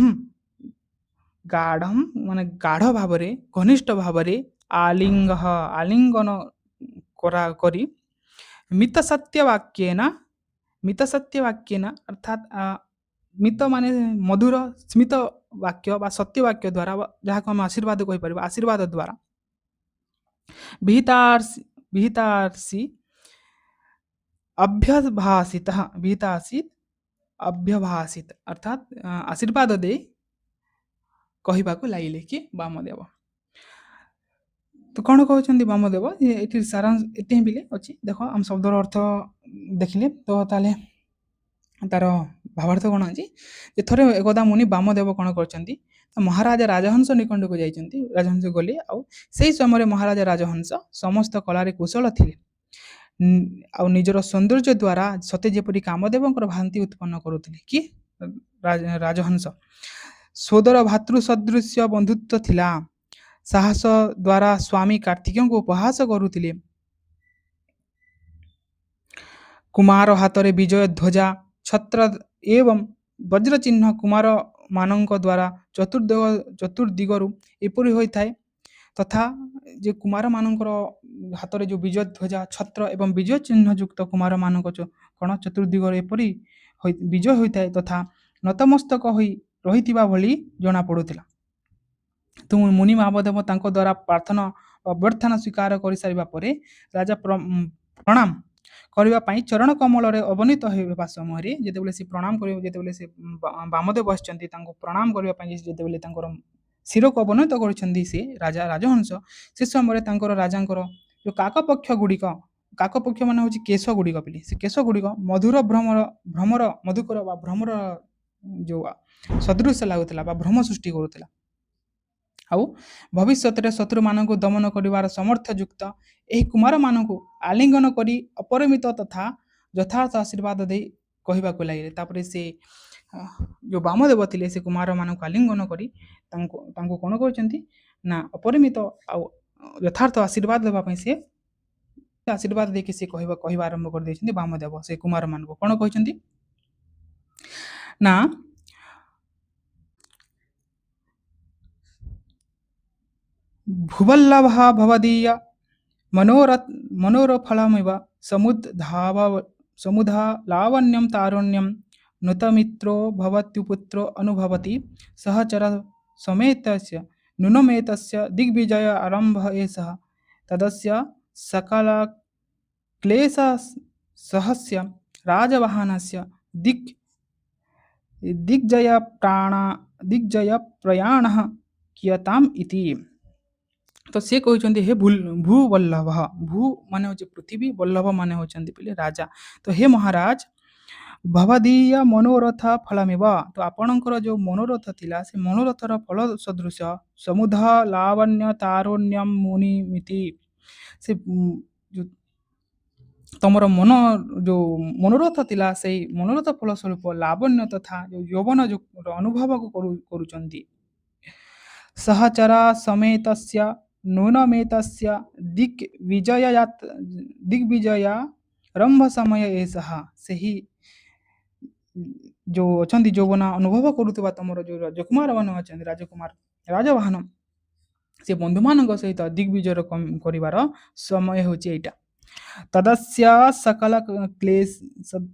ମାନେ ଗାଢ଼ ଭାବରେ ଘନିଷ୍ଠ ଭାବରେ ଆଲିଙ୍ଗନ କରି ମିତ ସତ୍ୟ ବାକ୍ୟେନ ଅର୍ଥାତ୍ ମିତ ମାନେ ମଧୁର ସ୍ମିତ ବାକ୍ୟ ବା ସତ୍ୟ ବାକ୍ୟ ଦ୍ୱାରା ଯାହାକୁ ଆମେ ଆଶୀର୍ବାଦ କହିପାରିବା ଆଶୀର୍ବାଦ ଦ୍ୱାରା ବିହିତାର୍ସି ଅଭ୍ୟଭାସିତ ଅର୍ଥାତ୍ ଆଶୀର୍ବାଦ ଦେଇ କହିବାକୁ ଲାଗିଲେ କି ବାମଦେବ ତ କ'ଣ କହୁଛନ୍ତି ବାମଦେବ ଏଠି ସାରାଂଶ ଏତେ ହିଁ ଅଛି ଦେଖ ଆମ ଶବ୍ଦର ଅର୍ଥ ଦେଖିଲେ ତ ତାହେଲେ ତାର ଭାବାର୍ଥ କ'ଣ ଅଛି ଯେ ଥରେ ଏକଦା ମୁନି ବାମଦେବ କ'ଣ କରିଛନ୍ତି ମହାରାଜା ରାଜହଂସ ନିକଟକୁ ଯାଇଛନ୍ତି ରାଜହଂସ ଗଲେ ଆଉ ସେଇ ସମୟରେ ମହାରାଜା ରାଜହଂସ ସମସ୍ତ କଳାରେ କୁଶଳ ଥିଲେ ଆଉ ନିଜର ସୌନ୍ଦର୍ଯ୍ୟ ଦ୍ୱାରା ସତେ ଯେପରି କାମଦେବଙ୍କର ଭ୍ରାନ୍ତି ଉତ୍ପନ୍ନ କରୁଥିଲେ କି ରାଜହଂସ ସୋଦର ଭାତୃ ସଦୃଶ୍ୟ ବନ୍ଧୁତ୍ୱ ଥିଲା ସାହସ ଦ୍ୱାରା ସ୍ୱାମୀ କାର୍ତ୍ତିକଙ୍କୁ ଉପହାସ କରୁଥିଲେ କୁମାର ହାତରେ ବିଜୟ ଧ୍ୱଜା ଛତ୍ର ଏବଂ ବଜ୍ର ଚିହ୍ନ କୁମାର ମାନଙ୍କ ଦ୍ୱାରା ଚତୁର୍ଦିଗରୁ ଏପରି ହୋଇଥାଏ ତଥା ଯେ କୁମାରମାନଙ୍କର ହାତରେ ଯେଉଁ ବିଜୟ ଧ୍ୱଜା ଛତ୍ର ଏବଂ ବିଜୟ ଚିହ୍ନ ଯୁକ୍ତ କୁମାରମାନଙ୍କ କ'ଣ ଚତୁର୍ଦିଗରେ ଏପରି ବିଜୟ ହୋଇଥାଏ ତଥା ନତମସ୍ତକ ହୋଇ ରହିଥିବା ଭଳି ଜଣାପଡ଼ୁଥିଲା ତୁମ ମୁନି ବାମଦେବ ତାଙ୍କ ଦ୍ୱାରା ପ୍ରାର୍ଥନା ଅଭ୍ୟର୍ଥନା ସ୍ୱୀକାର କରିସାରିବା ପରେ ରାଜା ପ୍ରଣାମ କରିବା ପାଇଁ ଚରଣ କମଳରେ ଅବନୀତ ହେବା ସମୟରେ ଯେତେବେଳେ ସେ ପ୍ରଣାମ କରିବ ଯେତେବେଳେ ସେ ବାମଦେବ ଆସିଛନ୍ତି ତାଙ୍କୁ ପ୍ରଣାମ କରିବା ପାଇଁ ଯେତେବେଳେ ତାଙ୍କର ଶିରକୁ ଅବନତ କରିଛନ୍ତି ସେ ରାଜହଂସ ସେ ସମୟରେ ତାଙ୍କର ରାଜାଙ୍କର ଯେଉଁ କାକପକ୍ଷ ମାନେ ହେଉଛି କେଶ ଗୁଡ଼ିକ ବୋଲି ସେ କେଶ ଗୁଡ଼ିକ ମଧୁର ଭ୍ରମର ମଧୁକର ବା ଭ୍ରମର ଯେଉଁ ସଦୃଶ ଲାଗୁଥିଲା ବା ଭ୍ରମ ସୃଷ୍ଟି କରୁଥିଲା ଆଉ ଭବିଷ୍ୟତରେ ଶତ୍ରୁମାନଙ୍କୁ ଦମନ କରିବାର ସମର୍ଥ ଯୁକ୍ତ ଏହି କୁମାରମାନଙ୍କୁ ଆଲିଙ୍ଗନ କରି ଅପରିମିତ ତଥା ଯଥାର୍ଥ ଆଶୀର୍ବାଦ ଦେଇ କହିବାକୁ ଲାଗିଲେ ତାପରେ ସେ ଯେଉଁ ବାମଦେବ ଥିଲେ ସେ କୁମାରମାନଙ୍କୁ ଆଲିଙ୍ଗନ କରି ତାଙ୍କୁ କ'ଣ କରିଛନ୍ତି ନା ଅପରିମିତ ଆଉ ଯଥାର୍ଥ ଆଶୀର୍ବାଦ ଦେବା ପାଇଁ ସେ ଆଶୀର୍ବାଦ ଦେଇକି ସେ କହିବା ଆରମ୍ଭ କରିଦେଇଛନ୍ତି ବାମଦେବ ସେ କୁମାରମାନଙ୍କୁ କ'ଣ କହିଛନ୍ତି ନା ଭୁବଲ୍ଲଭ ଭବଦୀୟ ମନୋରଫଳମିବ ସମୁଧା ଲାବଣ୍ୟಂ ତାରୁଣ୍ୟಂ ନୂତମିତ୍ರೋ ଭବତ୍ୟୁପୁତ୍ରୋ ଅନୁଭବତି ସହଚର ସಮೇତସ୍ୟ ନୂନମେତସ୍ୟ ଦିଗ୍ବିଜୟ ଆରମ୍ଭ ଏଷः ତଦସ୍ୟ ସକଳ କ୍ଲେଶ ସହସ୍ୟ ରାଜବାହନସ୍ୟ ଦିଗ୍ଜୟ ପ୍ରୟାଣଃ କିୟତାମ୍ ଇତି ତ ସେ କହିଛନ୍ତି ହେ ଭୂବଲ୍ଲଭ ଭୂ ମାନେ ହେଉଛି ପୃଥିବୀ ବଲ୍ଲଭ ମାନେ ହେଉଛନ୍ତି ବୋଲି ରାଜା ତ ହେ ମହାରାଜ ଭବଦୀୟ ମନୋରଥ ଫଳମିବ ତ ଆପଣଙ୍କର ଯେଉଁ ମନୋରଥ ଥିଲା ସେ ମନୋରଥର ଫଳ ସଦୃଶ ସମୁଧ ଲାବଣ୍ୟ ତାରୁଣ୍ୟମ୍ ମୁନିମିତି ସେ ତମର ଯେଉଁ ମନୋରଥ ଥିଲା ସେଇ ମନୋରଥ ଫଳ ସ୍ୱରୂପ ଲାବଣ୍ୟ ତଥା ଯେଉଁ ଯୌବନ ଅନୁଭବକୁ କରୁଛନ୍ତି ସହଚର ସମେତସ୍ୟ ନୂନମେତସ୍ୟ ଦିଗ୍ବିଜୟ ଆରମ୍ଭ ସମୟ ଏଷः ସେହି ଯେଉଁ ଅଛନ୍ତି ଯୌବନ ଅନୁଭବ କରୁଥିବା ତୁମର ଯେଉଁ ରାଜକୁମାରମାନେ ଅଛନ୍ତି ରାଜବାହନ ସେ ବନ୍ଧୁମାନଙ୍କ ସହିତ ଦିଗ୍ବିଜୟ କରିବାର ସମୟ ହେଉଛି ଏଇଟା। ତଦସ୍ୟ ସକଳ କ୍ଲେଶ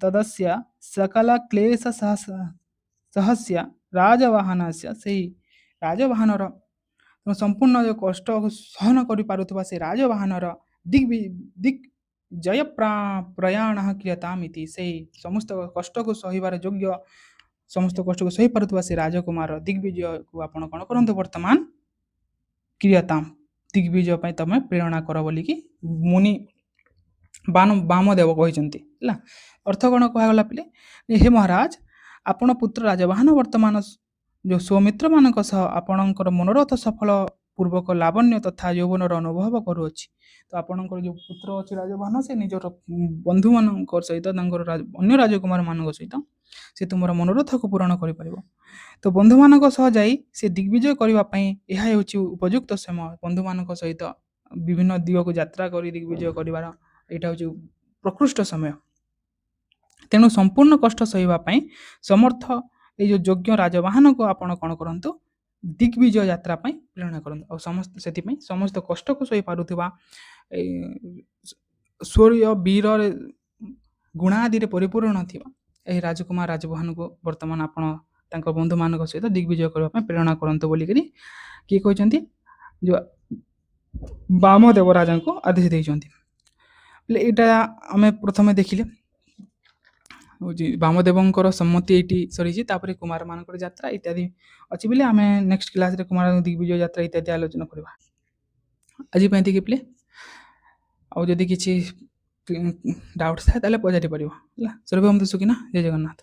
ତଦସ୍ୟ ସକଳ କ୍ଲେଶ ସହସ୍ୟ ରାଜବାହନସ୍ୟ ସେହି ରାଜବାହନର ସମ୍ପୂର୍ଣ୍ଣ ଯେଉଁ କଷ୍ଟକୁ ସହନ କରିପାରୁଥିବା ସେ ରାଜବାହନର ଦିଗ୍ ଜୟ ପ୍ରୟାଣ କ୍ରିୟତାମିତି ସେହି ସମସ୍ତ କଷ୍ଟକୁ ସହିବାର ଯୋଗ୍ୟ ସମସ୍ତ କଷ୍ଟକୁ ସହିପାରୁଥିବା ସେ ରାଜକୁମାର ଦିଗ୍ବିଜୟକୁ ଆପଣ କ'ଣ କରନ୍ତୁ ବର୍ତ୍ତମାନ କ୍ରିୟତାମ ଦିଗ୍ବିଜୟ ପାଇଁ ତମେ ପ୍ରେରଣା କର ବୋଲିକି ମୁନି ବାମଦେବ କହିଛନ୍ତି ହେଲା। ଅର୍ଥ କ'ଣ କୁହାଗଲା ପିଲେ ହେ ମହାରାଜ ଆପଣ ପୁତ୍ର ରାଜବାହନ ବର୍ତ୍ତମାନ ଯେଉଁ ସୌମିତ୍ରମାନଙ୍କ ସହ ଆପଣଙ୍କର ମନୋରଥ ସଫଳ ପୂର୍ବକ ଲାବଣ୍ୟ ତଥା ଯୌବନର ଅନୁଭବ କରୁଅଛି। ତ ଆପଣଙ୍କର ଯେଉଁ ପୁତ୍ର ଅଛି ରାଜବାହନ ସେ ନିଜର ବନ୍ଧୁମାନଙ୍କ ସହିତ ତାଙ୍କର ଅନ୍ୟ ରାଜକୁମାରମାନଙ୍କ ସହିତ ସେ ତୁମର ମନୋରଥକୁ ପୂରଣ କରିପାରିବ। ତ ବନ୍ଧୁମାନଙ୍କ ସହ ଯାଇ ସେ ଦିଗ୍ବିଜୟ କରିବା ପାଇଁ ଏହା ହେଉଛି ଉପଯୁକ୍ତ ସମୟ। ବନ୍ଧୁମାନଙ୍କ ସହିତ ବିଭିନ୍ନ ଦିଗକୁ ଯାତ୍ରା କରି ଦିଗ୍ବିଜୟ କରିବାର ଏଇଟା ହେଉଛି ପ୍ରକୃଷ୍ଟ ସମୟ। ତେଣୁ ସମ୍ପୂର୍ଣ୍ଣ କଷ୍ଟ ସହିବା ପାଇଁ ସମର୍ଥ ଏଇ ଯେଉଁ ଯୋଗ୍ୟ ରାଜବାହନକୁ ଆପଣ କ'ଣ କରନ୍ତୁ ଦିଗ୍ବିଜୟ ଯାତ୍ରା ପାଇଁ ପ୍ରେରଣା କରନ୍ତୁ। ଆଉ ସେଥିପାଇଁ ସମସ୍ତ କଷ୍ଟକୁ ସହିପାରୁଥିବା ଶୌର୍ଯ୍ୟ ବୀର ଗୁଣାଦିରେ ପରିପୂର୍ଣ୍ଣ ଥିବା ଏହି ରାଜକୁମାର ରାଜବାହନକୁ ବର୍ତ୍ତମାନ ଆପଣ ତାଙ୍କ ବନ୍ଧୁମାନଙ୍କ ସହିତ ଦିଗ୍ବିଜୟ କରିବା ପାଇଁ ପ୍ରେରଣା କରନ୍ତୁ ବୋଲିକରି କିଏ କହିଛନ୍ତି ଯେଉଁ ବାମଦେବ ରାଜାଙ୍କୁ ଆଦେଶ ଦେଇଛନ୍ତି। ହେଲେ ଏଇଟା ଆମେ ପ୍ରଥମେ ଦେଖିଲେ ହେଉଛି ବାମଦେବଙ୍କର ସମ୍ମତି ଏଇଠି ସରିଛି। ତାପରେ କୁମାରମାନଙ୍କର ଯାତ୍ରା ଇତ୍ୟାଦି ଅଛି ବୋଲି ଆମେ ନେକ୍ସଟ କ୍ଲାସ୍ରେ କୁମାର ଦିଗ୍ବିଜୟ ଯାତ୍ରା ଇତ୍ୟାଦି ଆଲୋଚନା କରିବା। ଆଜି ପାଇଁ ଏତିକି ପିଲେ, ଆଉ ଯଦି କିଛି ଡାଉଟ୍ ଥାଏ ତାହେଲେ ପଚାରି ପାରିବ ହେଲା। ସର୍ବେ ଭବନ୍ତୁ ସୁଖିନଃ, ଜୟ ଜଗନ୍ନାଥ।